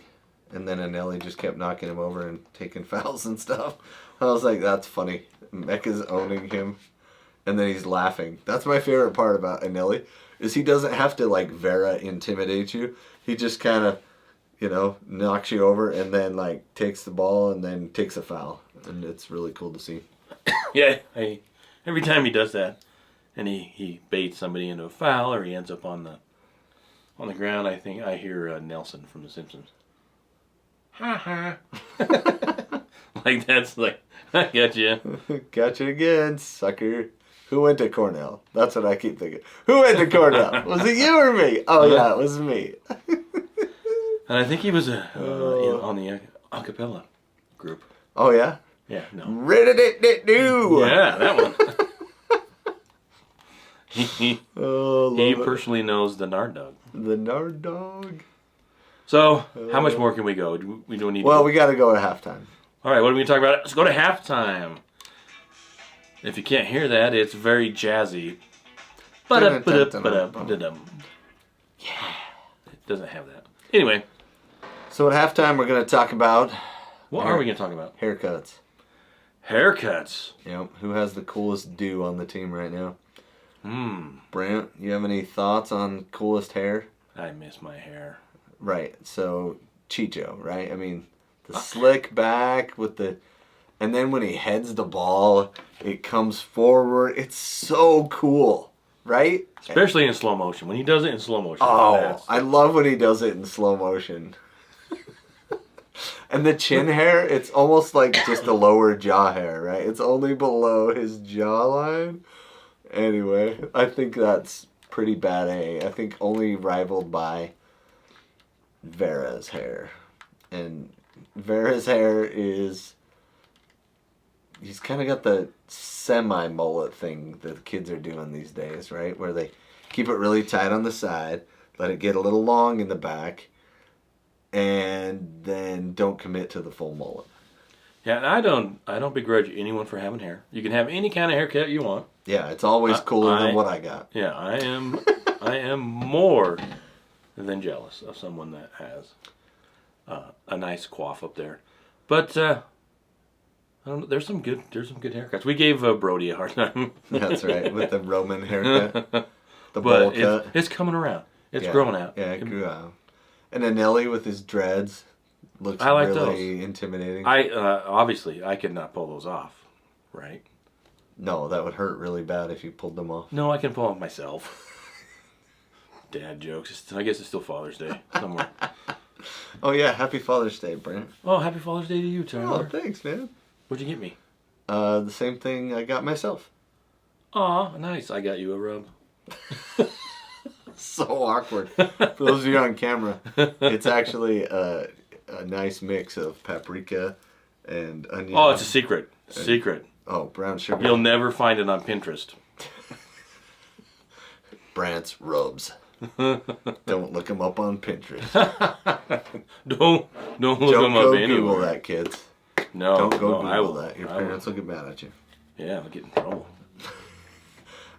And then Anelli just kept knocking him over and taking fouls and stuff. I was like, that's funny. Mecca's owning him, and then he's laughing. That's my favorite part about Anelli, is he doesn't have to, like, Vera intimidate you. He just kind of, knocks you over and then, like, takes the ball and then takes a foul. And it's really cool to see. Yeah, every time he does that, and he baits somebody into a foul or he ends up on the ground, I think I hear Nelson from The Simpsons. Ha ha. Like that's like, I got you. Got you again, sucker. Who went to Cornell? That's what I keep thinking. Who went to Cornell? Was it you or me? Oh yeah, it was me. And I think he was on the acapella group. Oh yeah? Yeah, no. Rid-a-dit-dit-do! Yeah, that one. He personally knows the Nard Dog. The Nard Dog. So, how much more can we go? We don't need. Well, we got to go to halftime. All right, what are we going to talk about? Let's go to halftime. If you can't hear that, it's very jazzy. Yeah. It doesn't have that. Anyway. So at halftime, we're going to talk about... What are we going to talk about? Haircuts. Haircuts. Yep. Who has the coolest do on the team right now? Brant, you have any thoughts on coolest hair? I miss my hair. Right. So, Chicho, right? I mean, the slick back with the... And then when he heads the ball, it comes forward. It's so cool, right? Especially in slow motion. When he does it in slow motion. Oh, I love when he does it in slow motion. And the chin hair, it's almost like just the lower jaw hair, right? It's only below his jawline. Anyway, I think that's pretty bad A. I think only rivaled by Vera's hair. And Vera's hair is... He's kind of got the semi-mullet thing that the kids are doing these days, right? Where they keep it really tight on the side, let it get a little long in the back, and then don't commit to the full mullet. Yeah, and I don't begrudge anyone for having hair. You can have any kind of haircut you want. Yeah, it's always cooler than what I got. Yeah, I am more than jealous of someone that has a nice coif up there. But there's some good haircuts. We gave Brody a hard time. That's right, with the Roman haircut, the bowl cut. It's coming around. It's growing out. Yeah, it grew out. And Anelli with his dreads looks really intimidating. Obviously I could not pull those off, right? No, that would hurt really bad if you pulled them off. No, I can pull them myself. Dad jokes. I guess it's still Father's Day somewhere. Oh yeah, happy Father's Day, Brent. Oh, happy Father's Day to you, Tyler. Oh, thanks, man. What'd you get me? The same thing I got myself. Aw, nice. I got you a rub. So awkward. For those of you on camera, it's actually a nice mix of paprika and onion. Oh, it's a secret. Secret. Oh, brown sugar. You'll never find it on Pinterest. Brant's rubs. Don't look them up on Pinterest. Don't look them up anywhere. Don't Google that, kids. No. Don't go Google that. Your parents will get mad at you. Yeah, I'll get in trouble.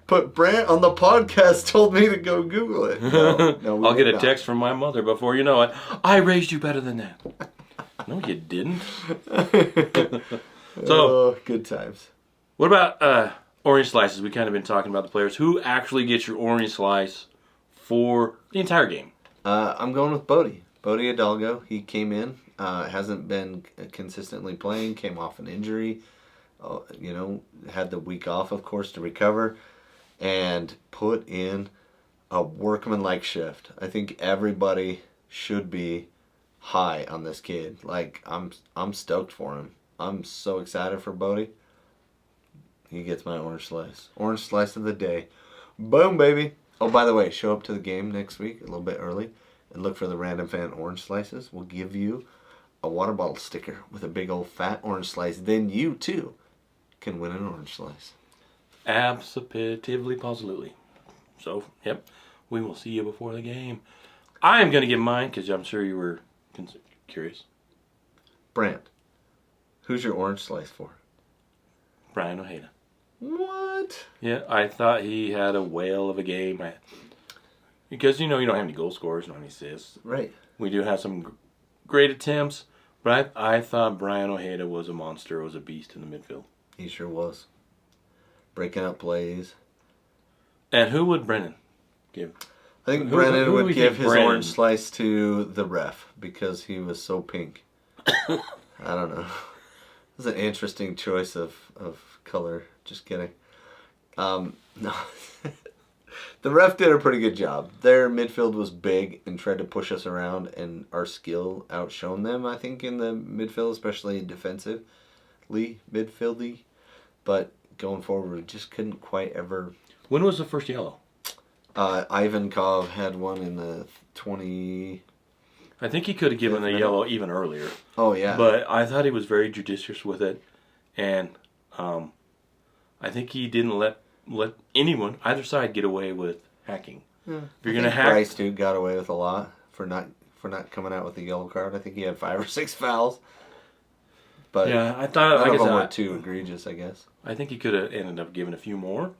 But Brant on the podcast told me to go Google it. No, I'll get a text from my mother before you know it. I raised you better than that. No, you didn't. So, good times. What about orange slices? We kind of been talking about the players. Who actually gets your orange slice for the entire game? I'm going with Bodie Hidalgo. He came in, hasn't been consistently playing, came off an injury, had the week off, of course, to recover, and put in a workmanlike shift. I think everybody should be high on this kid. Like, I'm stoked for him. I'm so excited for Bodie. He gets my orange slice. Orange slice of the day. Boom, baby. Oh, by the way, show up to the game next week a little bit early and look for the Random Fan orange slices. We'll give you a water bottle sticker with a big old fat orange slice. Then you, too, can win an orange slice. Absolutely, positively. So, yep, we will see you before the game. I am going to give mine because I'm sure you were curious. Brant, who's your orange slice for? Brian Ojeda. What? Yeah, I thought he had a whale of a game. Because, you don't have any goal scorers, you don't have any assists. Right. We do have some great attempts, but I thought Brian Ojeda was a monster, was a beast in the midfield. He sure was. Breaking up plays. And who would Brennan give? I think Brennan would give his orange slice to the ref because he was so pink. I don't know. It was an interesting choice of color. Just kidding. No. The ref did a pretty good job. Their midfield was big and tried to push us around, and our skill outshone them, I think, in the midfield, especially defensively, midfieldy. But going forward, we just couldn't quite ever... When was the first yellow? Ivankov had one in the 20... I think he could have given a yellow even earlier. Oh, yeah. But I thought he was very judicious with it. And I think he didn't let anyone, either side, get away with hacking. Yeah. If you're going to hack... Bryce, dude, got away with a lot for not coming out with a yellow card. I think he had 5 or 6 fouls. But yeah, I thought... none of them were too egregious, I guess. I think he could have ended up giving a few more.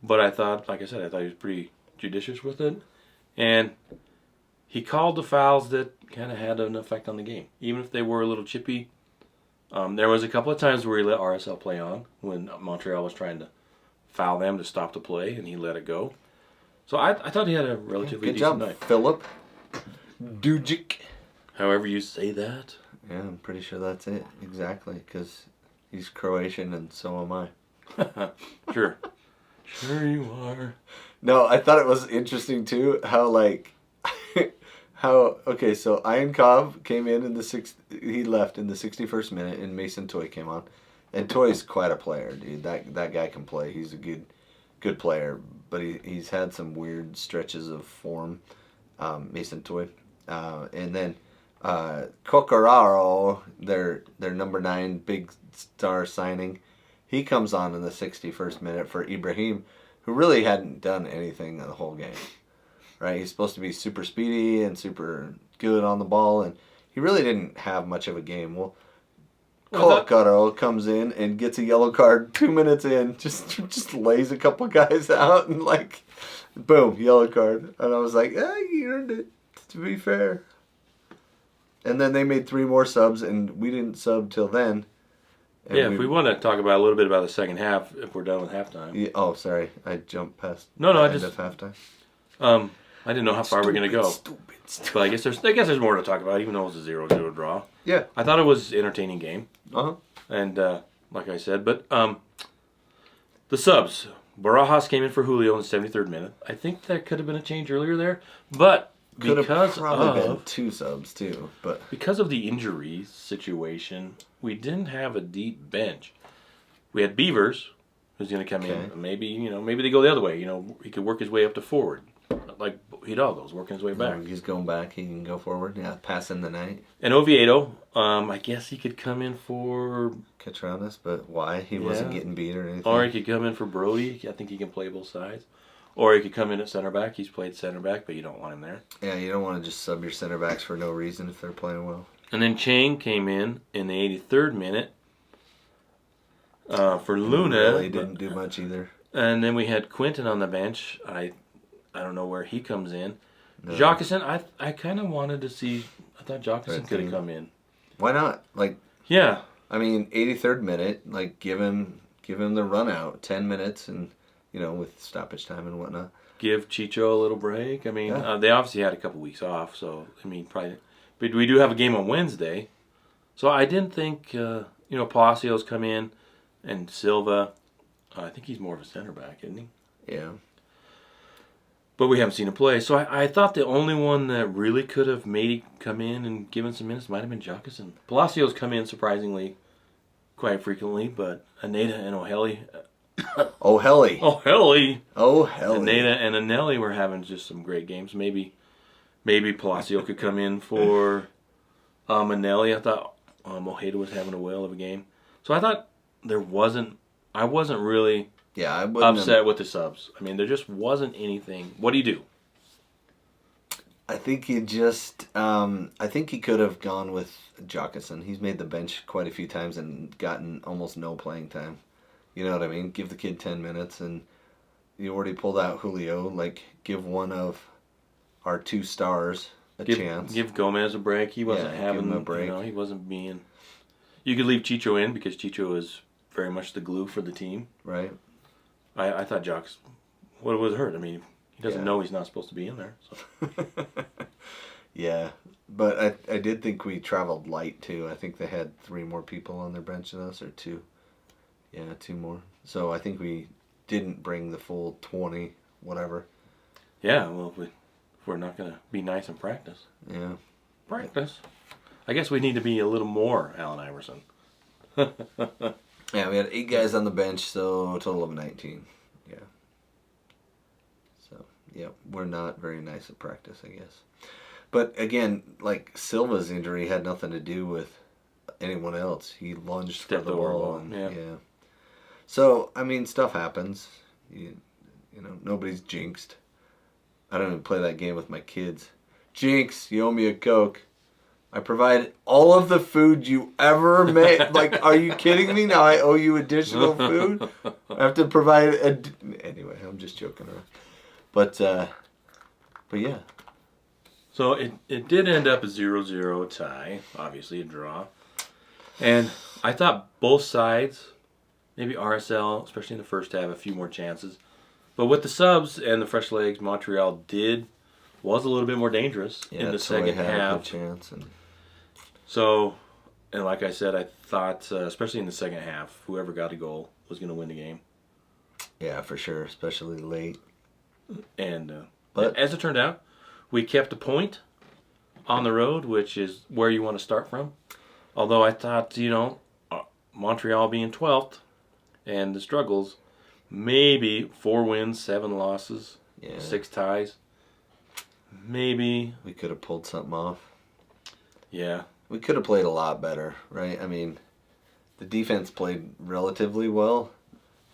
But I thought, like I said, I thought he was pretty judicious with it. And he called the fouls that kind of had an effect on the game. Even if they were a little chippy. There was a couple of times where he let RSL play on when Montreal was trying to foul them to stop the play, and he let it go. So I thought he had a relatively decent night. Good job, Philip Dujic. However you say that. Yeah, I'm pretty sure that's it. Exactly, because he's Croatian and so am I. Sure. Sure you are. No, I thought it was interesting, too, how, okay, so Ivankov came in the he left in the 61st minute, and Mason Toy came on. And Toy's quite a player, dude. That guy can play. He's a good player, but he's had some weird stretches of form, Mason Toy. And then Kokoraro, their number 9 big star signing, he comes on in the 61st minute for Ibrahim, who really hadn't done anything the whole game. Right? He's supposed to be super speedy and super good on the ball, and he really didn't have much of a game. Well, Kokoraro comes in and gets a yellow card 2 minutes in, just lays a couple guys out, and boom, yellow card. And I was like, you earned it, to be fair. And then they made 3 more subs, and we didn't sub till then. If we want to talk about a little bit about the second half, if we're done with halftime. Yeah, oh, sorry. I jumped past the end of halftime. I didn't know how far we're going to go. Stupid. But I guess there's more to talk about, even though it was a 0-0 draw. Yeah. I thought it was an entertaining game. Uh-huh. And like I said, but the subs. Barajas came in for Julio in the 73rd minute. I think that could have been a change earlier there. But could have probably been 2 subs, too. But because of the injury situation, we didn't have a deep bench. We had Beavers, who's going to come in. Maybe they go the other way. He could work his way up to forward. Like Hidalgo's working his way back. He's going back. He can go forward. Yeah, passing the night. And Oviedo, I guess he could come in for Catranas, but why? He wasn't getting beat or anything. Or he could come in for Brody. I think he can play both sides. Or he could come in at center back. He's played center back, but you don't want him there. Yeah, you don't want to just sub your center backs for no reason if they're playing well. And then Chang came in the 83rd minute for Luna. Really didn't do much either. And then we had Quinton on the bench. I don't know where he comes in. No. Jacqueson, I kind of wanted to see. I thought Jacqueson could have come in. Why not? Yeah. I mean, 83rd minute. Give him the run out, 10 minutes, and with stoppage time and whatnot. Give Chicho a little break. I mean, they obviously had a couple weeks off, so I mean, probably. But we do have a game on Wednesday, so I didn't think Palacios come in, and Silva. I think he's more of a center back, isn't he? Yeah. But we haven't seen him play. So I thought the only one that really could have maybe come in and given some minutes might have been Jockerson. Palacio's come in surprisingly quite frequently, but Aneda and O'Helly. O'Helly. Aneda and Anelli were having just some great games. Maybe Palacio could come in for Anelli. I thought Ojeda was having a whale of a game. So I thought I wasn't really upset with the subs. I mean, there just wasn't anything. What do you do? I think he could have gone with Jockerson. He's made the bench quite a few times and gotten almost no playing time. You know what I mean? Give the kid 10 minutes, and you already pulled out Julio. Like, give one of our 2 stars a chance. Give Gomez a break. He wasn't having give him a break. He wasn't being. You could leave Chicho in because Chicho is very much the glue for the team. Right. I thought Jocks. What was hurt? I mean, he doesn't know he's not supposed to be in there. So. Yeah, but I did think we traveled light too. I think they had 3 more people on their bench than us, or 2. Yeah, 2 more. So I think we didn't bring the full 20, whatever. Yeah, well, if we're not going to be nice in practice. Yeah. Practice. I guess we need to be a little more Allen Iverson. Yeah, we had 8 guys on the bench, so a total of 19. Yeah. So, yeah, we're not very nice at practice, I guess. But again, like, Silva's injury had nothing to do with anyone else. He lunged for the ball. And, yeah. So, I mean, stuff happens. You know, nobody's jinxed. I don't even play that game with my kids. Jinx, you owe me a Coke. I provide all of the food you ever made. Like, are you kidding me? Now I owe you additional food? I have to provide anyway, I'm just joking around. But yeah. So it did end up a 0-0 tie. Obviously a draw. And I thought both sides, maybe RSL, especially in the first half, a few more chances. But with the subs and the fresh legs, Montreal was a little bit more dangerous in the second half. Chance So, and like I said, I thought, especially in the second half, whoever got a goal was going to win the game. Yeah, for sure, especially late. And but as it turned out, we kept a point on the road, which is where you want to start from. Although I thought, Montreal being 12th and the struggles, maybe 4 wins, 7 losses, 6 ties. Maybe we could have pulled something off. Yeah. We could have played a lot better, right? I mean, the defense played relatively well,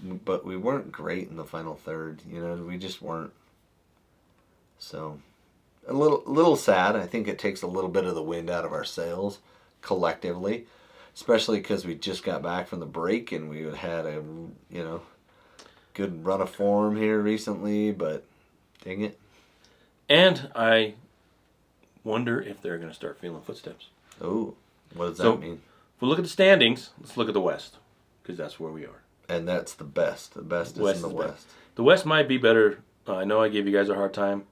but we weren't great in the final third. We just weren't. So, a little sad. I think it takes a little bit of the wind out of our sails collectively, especially because we just got back from the break and we had a good run of form here recently. But dang it. And I wonder if they're going to start feeling footsteps. Oh, what does that mean? If we look at the standings, let's look at the West, because that's where we are. And that's the best. The best is in the West. The West might be better. I know I gave you guys a hard time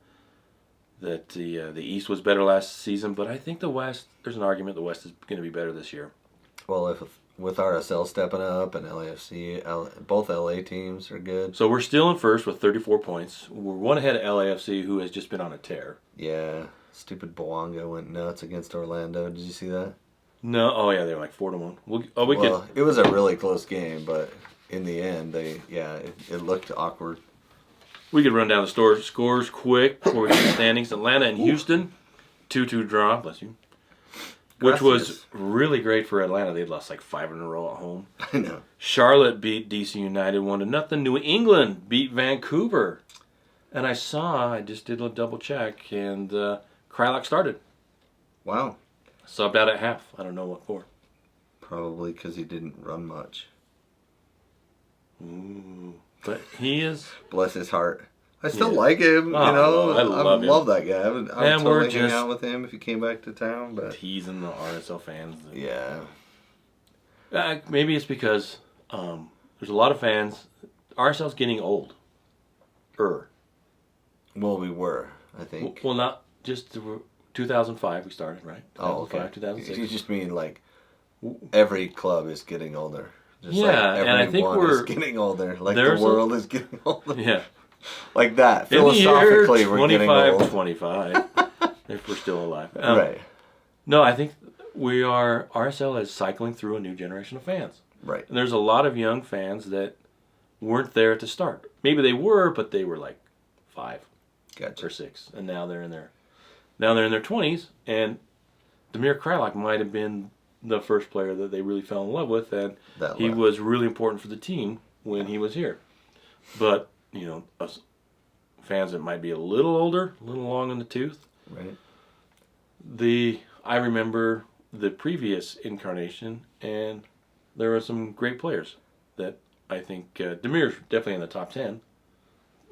that the East was better last season, but I think the West, there's an argument the West is going to be better this year. Well, if with RSL stepping up and LAFC, both LA teams are good. So we're still in first with 34 points. We're 1 ahead of LAFC, who has just been on a tear. Yeah. Stupid Boanga went nuts against Orlando. Did you see that? No. Oh, yeah, they were like 4-1. It was a really close game, but in the end, it looked awkward. We could run down the scores quick before we get the standings. Atlanta and Houston, 2-2 draw. Bless you. Which was really great for Atlanta. They'd lost like 5 in a row at home. I know. Charlotte beat DC United 1-0. New England beat Vancouver. And I just did a double check, and Krylock started. Wow. Subbed out at half. I don't know what for. Probably because he didn't run much. Ooh. But he is... Bless his heart. I still like him, I love that guy. I would totally hang out with him if he came back to town. But teasing the RSL fans. Yeah. Maybe it's because there's a lot of fans. RSL's getting old. Well, we were, I think. Well, not just 2005 we started, right? 2005, oh, okay. 2006. You just mean like every club is getting older. Just and I think is getting older. Like the world is getting older. Yeah. Like that. In Philosophically, we're getting old. 25, if we're still alive. Right. No, I think RSL is cycling through a new generation of fans. Right. And there's a lot of young fans that weren't there at the start. Maybe they were, but they were like 5 or 6. And now they're in their 20s. And Damir Kreilach might have been the first player that they really fell in love with. And he was really important for the team when he was here. But, us fans that might be a little older, a little long in the tooth. Right. I remember the previous incarnation, and there were some great players that I think Demir's definitely in the top 10.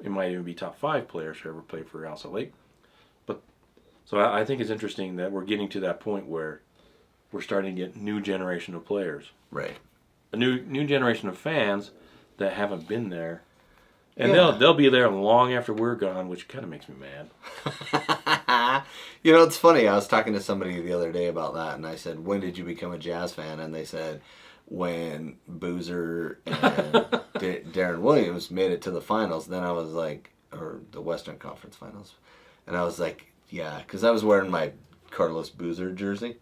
It might even be top 5 players who ever played for RSL Lake. But so I think it's interesting that we're getting to that point where we're starting to get new generation of players. Right. A new generation of fans that haven't been there. And they'll be there long after we're gone, which kind of makes me mad. It's funny. I was talking to somebody the other day about that, and I said, when did you become a Jazz fan? And they said, when Boozer and Darren Williams made it to the finals. Then I was like, or the Western Conference finals. And I was like, yeah, because I was wearing my Carlos Boozer jersey.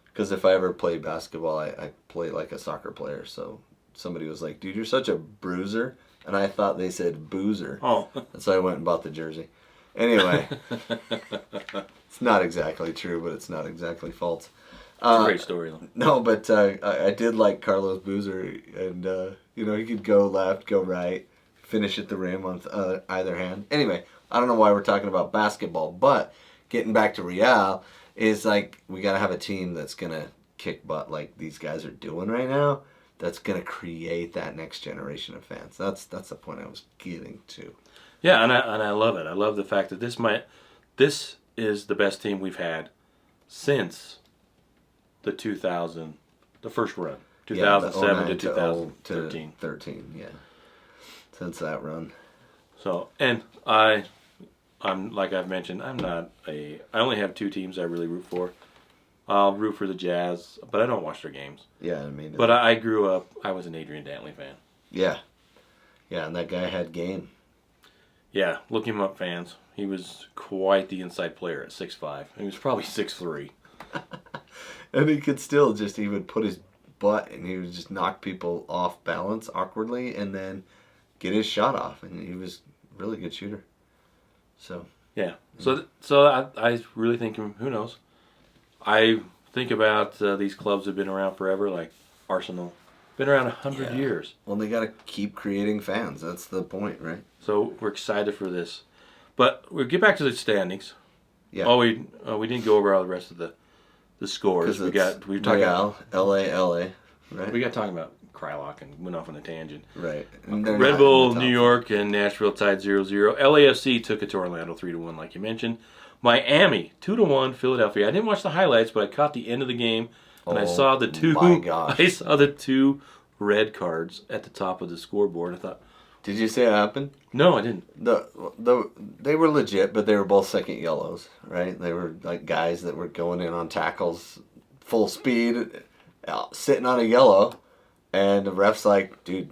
Because if I ever played basketball, I played like a soccer player. So somebody was like, dude, you're such a bruiser. And I thought they said boozer. Oh. And so I went and bought the jersey. Anyway, it's not exactly true, but it's not exactly false. It's a great story, though. No, but I did like Carlos Boozer. And, he could go left, go right, finish at the rim on either hand. Anyway, I don't know why we're talking about basketball, but getting back to Real is like we got to have a team that's going to kick butt like these guys are doing right now. That's going to create that next generation of fans. That's the point I was getting to. Yeah, and I love it. I love the fact that this is the best team we've had since the first run, 2007 to 2013. 13, yeah. Since that run. So, and I'm like I've mentioned, I only have 2 teams I really root for. I'll root for the Jazz, but I don't watch their games. Yeah, I mean. But I grew up, I was an Adrian Dantley fan. Yeah. Yeah, and that guy had game. Yeah, look him up, fans. He was quite the inside player at 6'5". He was probably 6'3". And he could still he would put his butt and he would just knock people off balance awkwardly and then get his shot off. And he was a really good shooter. So. Yeah. So I really think, who knows? I think about these clubs that have been around forever, like Arsenal. Been around 100 years. Well, they got to keep creating fans. That's the point, right? So we're excited for this. But we'll get back to the standings. Yeah. Oh, we didn't go over all the rest of the scores. We were talking Real, LA, right? We got talking about Kreilach and went off on a tangent. Right. Red Bull, New York, and Nashville tied 0-0. LAFC took it to Orlando 3-1, like you mentioned. Miami 2-1. Philadelphia. I didn't watch the highlights, but I caught the end of the game, and I saw the two. My gosh. I saw the 2 red cards at the top of the scoreboard. I thought, did you see it happen? No, I didn't. They were legit, but they were both second yellows, right? They were like guys that were going in on tackles full speed, sitting on a yellow, and the ref's like, dude,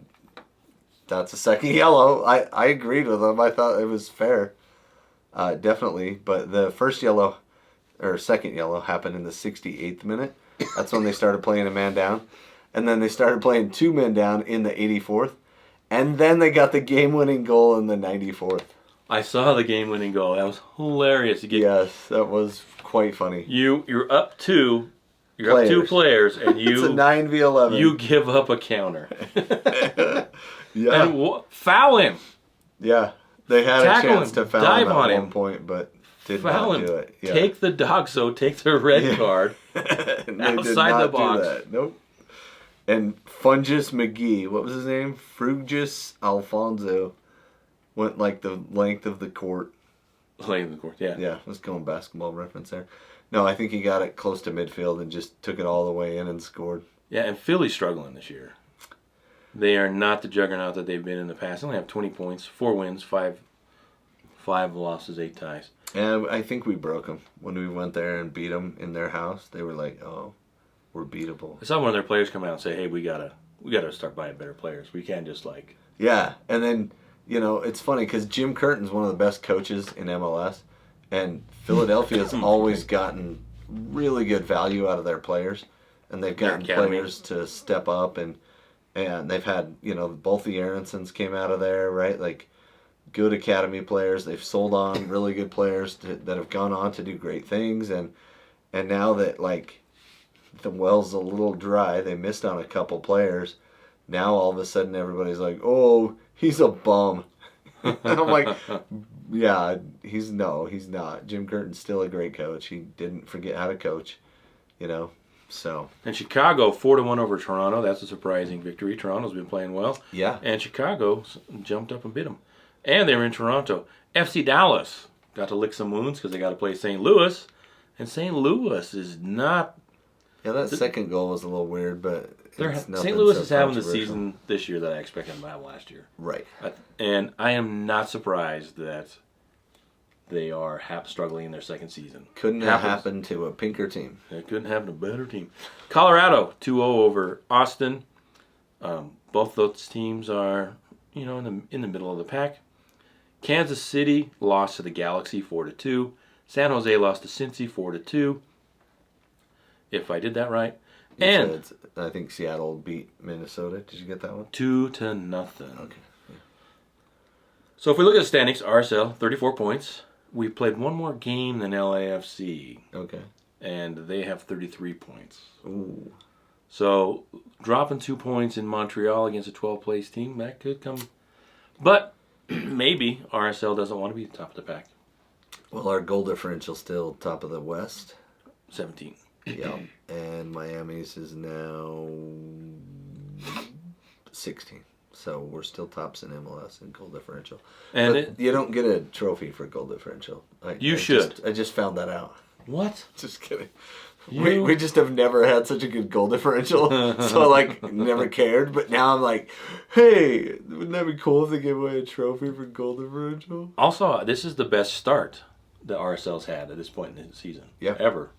that's a second yellow. I agreed with them. I thought it was fair. Definitely, but the first yellow, or second yellow, happened in the 68th minute. That's when they started playing a man down. And then they started playing 2 men down in the 84th. And then they got the game-winning goal in the 94th. I saw the game-winning goal. That was hilarious. Yes, that was quite funny. You're up 2. You're up 2 players, and you... It's a 9v11. You give up a counter. Yeah. And foul him. Yeah. They had Tackle a chance to foul him at one point, but did not do it. Yeah. Take the take the red card outside the box. Do that. Nope. And Fungus McGee, what was his name? Frugus Alfonso, went like the length of the court. Length of the court, yeah. Yeah, let's go on basketball reference there. No, I think he got it close to midfield and just took it all the way in and scored. Yeah, and Philly's struggling this year. They are not the juggernaut that they've been in the past. They only have 20 points, 4 wins, 5 losses, 8 ties. And I think we broke them when we went there and beat them in their house. They were like, "Oh, we're beatable." I saw one of their players come out and say, "Hey, we gotta start buying better players. We can't just like." Yeah, and then it's funny because Jim Curtin's one of the best coaches in MLS, and Philadelphia's always gotten really good value out of their players, and they've gotten players to step up, and they've had, both the Aaronsons came out of there, right? Like, good academy players. They've sold on really good players that have gone on to do great things, and now that, like, the well's a little dry, they missed on a couple players. Now all of a sudden everybody's like, oh, he's a bum. And I'm like, yeah, he's not. Jim Curtin's still a great coach. He didn't forget how to coach, so. And Chicago, 4-1 over Toronto. That's a surprising victory. Toronto's been playing well. Yeah. And Chicago jumped up and beat them. And they were in Toronto. FC Dallas got to lick some wounds because they got to play St. Louis. And St. Louis is not... Yeah, that second goal was a little weird, but St. Louis is having the season this year that I expected them to have last year. Right. And I am not surprised that they are struggling in their second season. Couldn't have happened to a pinker team. It couldn't happen to a better team. Colorado, 2-0 over Austin. Both those teams are, in the middle of the pack. Kansas City lost to the Galaxy 4-2. San Jose lost to Cincy 4-2. If I did that right. And I think Seattle beat Minnesota. Did you get that one? 2-0. Okay. Yeah. So if we look at the standings, RSL 34 points. We played one more game than LAFC. Okay. And they have 33 points. Ooh. So dropping 2 points in Montreal against a 12th place team, that could come. But maybe RSL doesn't want to be the top of the pack. Well, our goal differential still top of the West. 17. Yeah. And Miami's is now 16. So we're still tops in MLS in goal differential. And you don't get a trophy for goal differential. You should. I just found that out. What? Just kidding. We just have never had such a good goal differential, so never cared. But now I'm like, hey, wouldn't that be cool if they gave away a trophy for goal differential? Also, this is the best start that RSL's had at this point in the season. Yeah. Ever.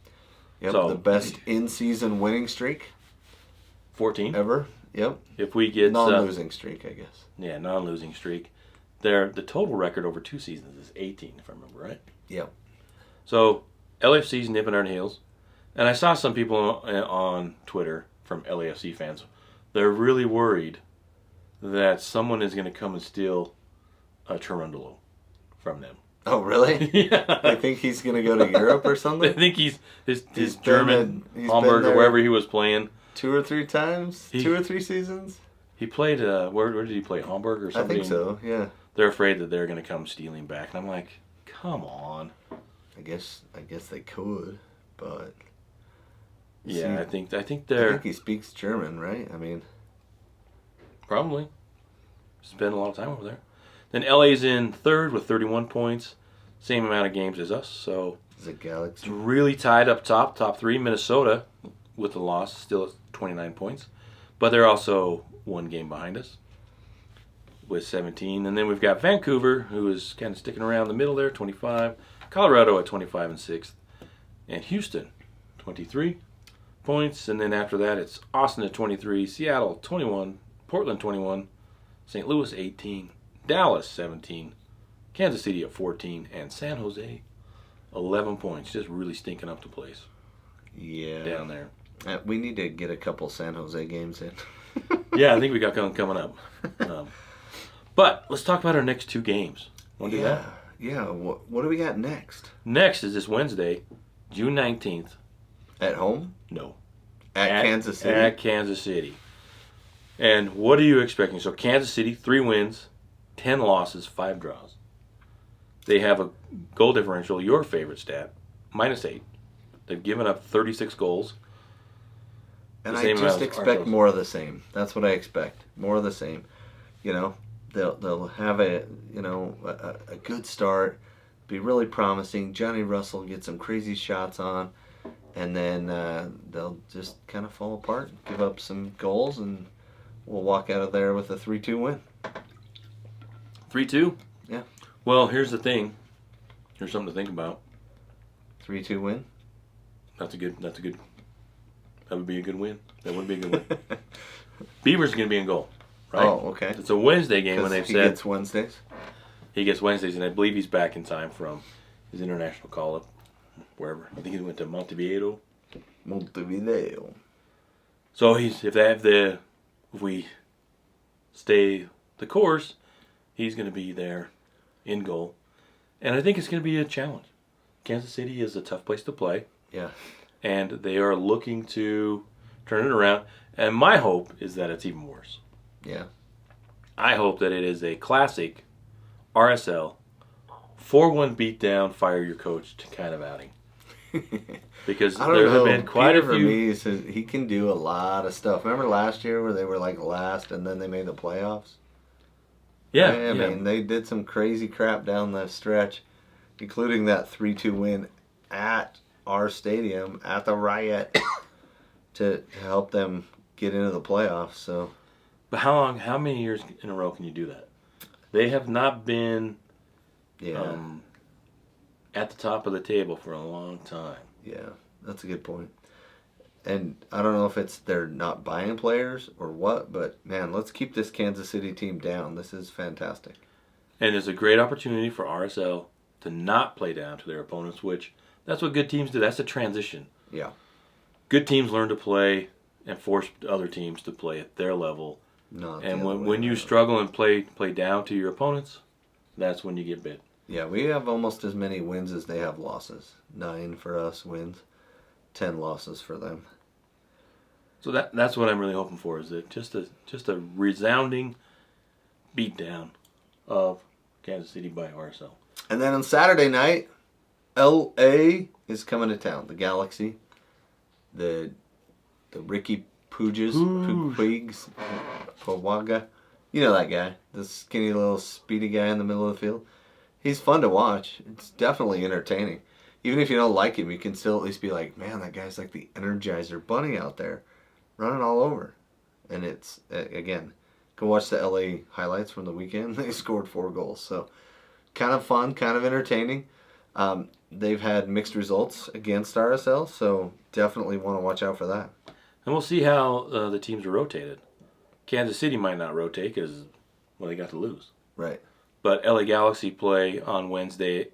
Yep. So, the best in-season winning streak. 14. Ever. Yep. If we get non-losing streak, I guess. Yeah, non-losing streak. The total record over 2 seasons is 18, if I remember right. Yep. So LAFC's nipping our heels. And I saw some people on Twitter from LAFC fans. They're really worried that someone is going to come and steal a Cherundolo from them. Oh, really? Yeah. I think he's going to go to Europe or something? I think he's German, Hamburg, or wherever he was playing. 2 or 3 times? 2 or 3 seasons? He played, where did he play? Hamburg or something? I think so, yeah. They're afraid that they're going to come stealing back. And I'm like, come on. I guess they could, but... Yeah, I think they're... I think he speaks German, right? I mean... Probably. Spent a lot of time over there. Then LA's in third with 31 points. Same amount of games as us, so... Is it Galaxy? It's really tied up top 3. Minnesota, with the loss, still at 29 points. But they're also 1 game behind us with 17. And then we've got Vancouver, who is kind of sticking around the middle there, 25. Colorado at 25 and 6th. And Houston, 23 points. And then after that, it's Austin at 23, Seattle 21, Portland 21, St. Louis 18, Dallas 17, Kansas City at 14, and San Jose 11 points. Just really stinking up the place. Yeah. Down there. We need to get a couple San Jose games in. Yeah, I think we got coming up. But let's talk about our next 2 games. Want to do that? Yeah. What do we got next? Next is this Wednesday, June 19th. At home? No. At Kansas City? At Kansas City. And what are you expecting? So Kansas City, 3 wins, 10 losses, 5 draws. They have a goal differential, your favorite stat, -8. They've given up 36 goals. And I just expect more of the same. That's what I expect. More of the same. They'll have a good start, be really promising. Johnny Russell get some crazy shots on, and then they'll just kind of fall apart, give up some goals, and we'll walk out of there with a 3-2 win. 3-2? Yeah. Well, here's the thing. Here's something to think about. 3-2 win? That would be a good win. That would be a good win. Beaver's going to be in goal. right? Oh, okay. It's a Wednesday game when they've said... He gets Wednesdays? He gets Wednesdays, and I believe he's back in time from his international call-up, wherever. I think he went to Montevideo. So if we stay the course, he's going to be there in goal. And I think it's going to be a challenge. Kansas City is a tough place to play. Yeah. And they are looking to turn it around. And my hope is that it's even worse. Yeah. I hope that it is a classic RSL 4-1 beatdown, fire your coach kind of outing. Because there have been quite a few. Me says he can do a lot of stuff. Remember last year where they were like last and then they made the playoffs? Yeah. I mean, they did some crazy crap down the stretch, including that 3-2 win at our stadium at the Riot to help them get into the playoffs. So, but how many years in a row can you do that? They have not been at the top of the table for a long time. Yeah, that's a good point. And I don't know if it's they're not buying players or what, but man, let's keep this Kansas City team down. This is fantastic. And it's a great opportunity for RSL to not play down to their opponents, which that's what good teams do. That's a transition. Yeah. Good teams learn to play and force other teams to play at their level. And when you struggle and play down to your opponents, that's when you get bit. Yeah, we have almost as many wins as they have losses. 9 for us wins, 10 losses for them. So that's what I'm really hoping for, is that just a resounding beatdown of Kansas City by RSL. And then on Saturday night, LA is coming to town. The Galaxy, the Ricky Puigs, Powaga. You know that guy, the skinny little speedy guy in the middle of the field. He's fun to watch. It's definitely entertaining. Even if you don't like him, you can still at least be like, man, that guy's like the Energizer Bunny out there, running all over. And it's, again, go watch the LA highlights from the weekend. They scored 4 goals. So kind of fun, kind of entertaining. They've had mixed results against RSL, so definitely want to watch out for that. And we'll see how the teams are rotated. Kansas City might not rotate because, well, they got to lose. Right. But LA Galaxy play on Wednesday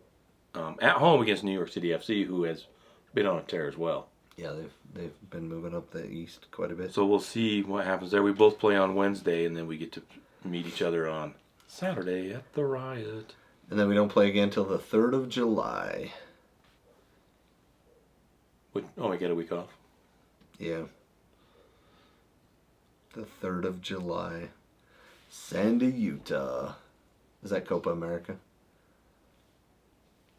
at home against New York City FC, who has been on a tear as well. Yeah, they've been moving up the East quite a bit. So we'll see what happens there. We both play on Wednesday, and then we get to meet each other on Saturday at the Riot. And then we don't play again until the 3rd of July. We get a week off. Yeah. The 3rd of July. Sandy, Utah. Is that Copa America?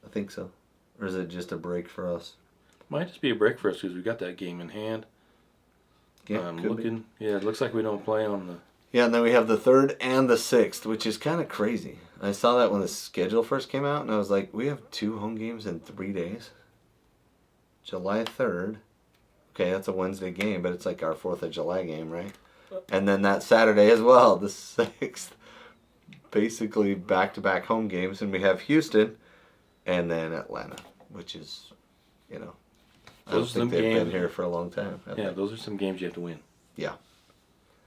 I think so. Or is it just a break for us? Might just be a break for us because we got that game in hand. Yeah, it looks like we don't play on the... Yeah, and then we have the 3rd and the 6th, which is kind of crazy. I saw that when the schedule first came out, and I was like, we have 2 home games in 3 days? July 3rd. Okay, that's a Wednesday game, but it's like our 4th of July game, right? And then that Saturday as well, the 6th. Basically back-to-back home games, and we have Houston and then Atlanta, which is, I don't think they've been here for a long time. Those are some games you have to win. Yeah.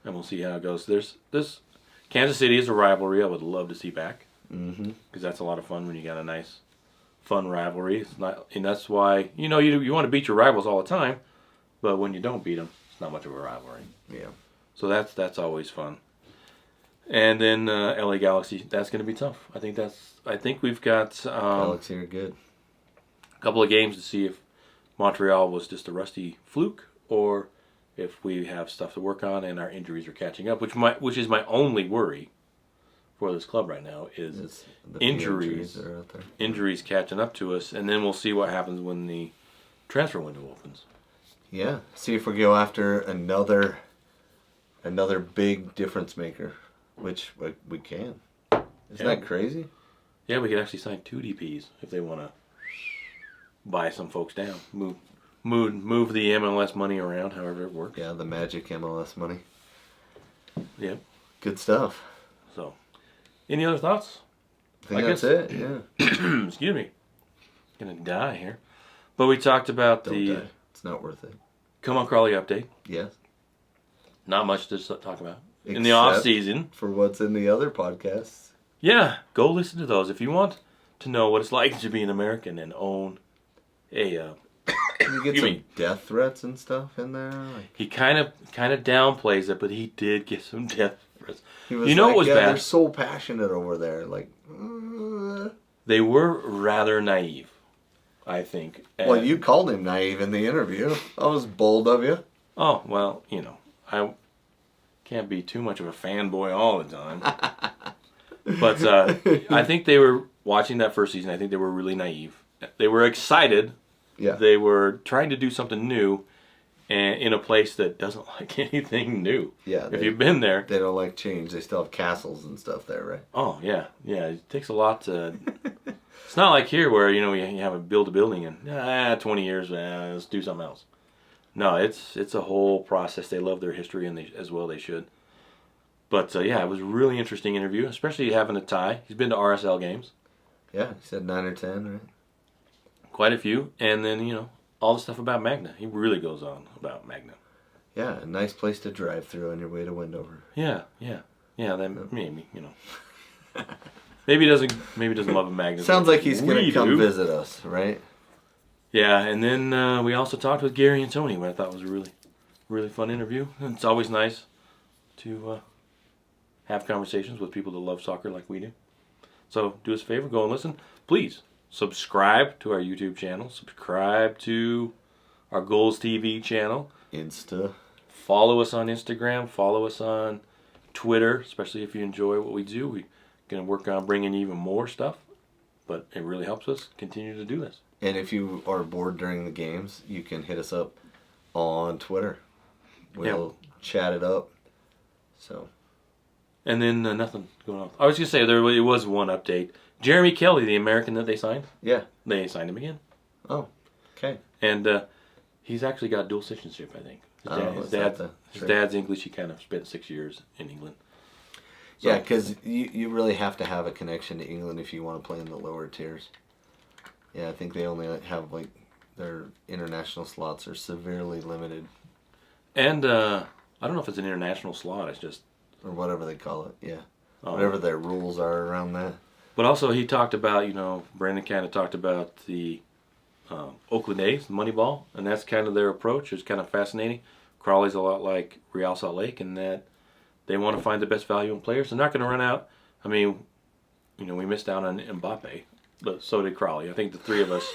And we'll see how it goes. This Kansas City is a rivalry I would love to see back. Mm-hmm. Because that's a lot of fun when you got a nice, fun rivalry. It's not, and that's why, you want to beat your rivals all the time, but when you don't beat them, it's not much of a rivalry. Yeah. So that's always fun. And then LA Galaxy, that's going to be tough. I think we've got Galaxy are good. A couple of games to see if Montreal was just a rusty fluke or if we have stuff to work on and our injuries are catching up, which is my only worry for this club right now is injuries catching up to us, and then we'll see what happens when the transfer window opens. Yeah, see if we go after another big difference maker. Which we can. Isn't that crazy? Yeah, we could actually sign 2 DPs if they want to buy some folks down. Move the MLS money around, however it works. Yeah, the magic MLS money. Yep. Good stuff. So, any other thoughts? I guess that's it, yeah. Excuse me. Gonna die here. But we talked about Don't die. It's not worth it. Come on Crawley update. Yes. Not much to talk about. in the off season. For what's in the other podcasts. Yeah, go listen to those if you want to know what it's like to be an American and own a. You get some death threats and stuff in there. He kind of downplays it, but he did get some death threats. He was what was bad? They're so passionate over there. Like they were rather naive, I think. Well, you called him naive in the interview. That was bold of you. Oh well, I can't be too much of a fanboy all the time. But I think they were watching that first season. I think they were really naive. They were excited. Yeah. They were trying to do something new, and in a place that doesn't like anything new. Yeah. If you've been there, they don't like change. They still have castles and stuff there, right? Oh yeah. It takes a lot to. It's not like here where you have to build a building and 20 years. Let's do something else. No, it's a whole process. They love their history, and as well they should. But it was a really interesting interview, especially having a tie. He's been to RSL games. Yeah, he said 9 or 10, right? Quite a few, and then all the stuff about Magna. He really goes on about Magna. Yeah, a nice place to drive through on your way to Wendover. Yeah. That maybe maybe he doesn't love a Magna. Sounds like he's gonna come visit us, right? Yeah, and then we also talked with Gary and Tony, what I thought was a really, really fun interview. And it's always nice to have conversations with people that love soccer like we do. So do us a favor, go and listen. Please subscribe to our YouTube channel. Subscribe to our Goals TV channel. Insta. Follow us on Instagram. Follow us on Twitter, especially if you enjoy what we do. We're going to work on bringing even more stuff, but it really helps us continue to do this. And if you are bored during the games, you can hit us up on Twitter. We'll chat it up. So. And then nothing going on. I was going to say there was one update. Jeremy Kelly, the American that they signed. Yeah. They signed him again. Oh, okay. And he's actually got dual citizenship, I think. His dad's English. He kind of spent 6 years in England. So, yeah, because you really have to have a connection to England if you want to play in the lower tiers. Yeah, I think they only have, their international slots are severely limited. And I don't know if it's an international slot. It's just... Or whatever they call it, yeah. Whatever their rules are around that. But also he talked about, Brandon kind of talked about the Oakland A's, Moneyball, and that's kind of their approach. It's kind of fascinating. Crawley's a lot like Real Salt Lake in that they want to find the best value in players. They're not going to run out. I mean, we missed out on Mbappe, but so did Crawley. I think the three of us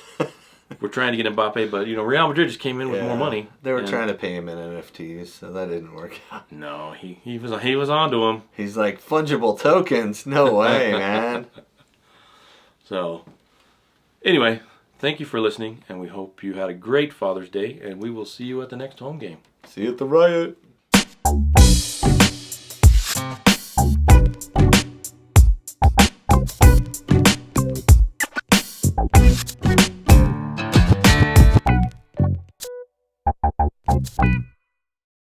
were trying to get Mbappe, but Real Madrid just came in with more money. They were trying to pay him in NFTs, so that didn't work out. No, he was onto him. He's like, fungible tokens? No way, man. So, anyway, thank you for listening, and we hope you had a great Father's Day, and we will see you at the next home game. See you at the Riot.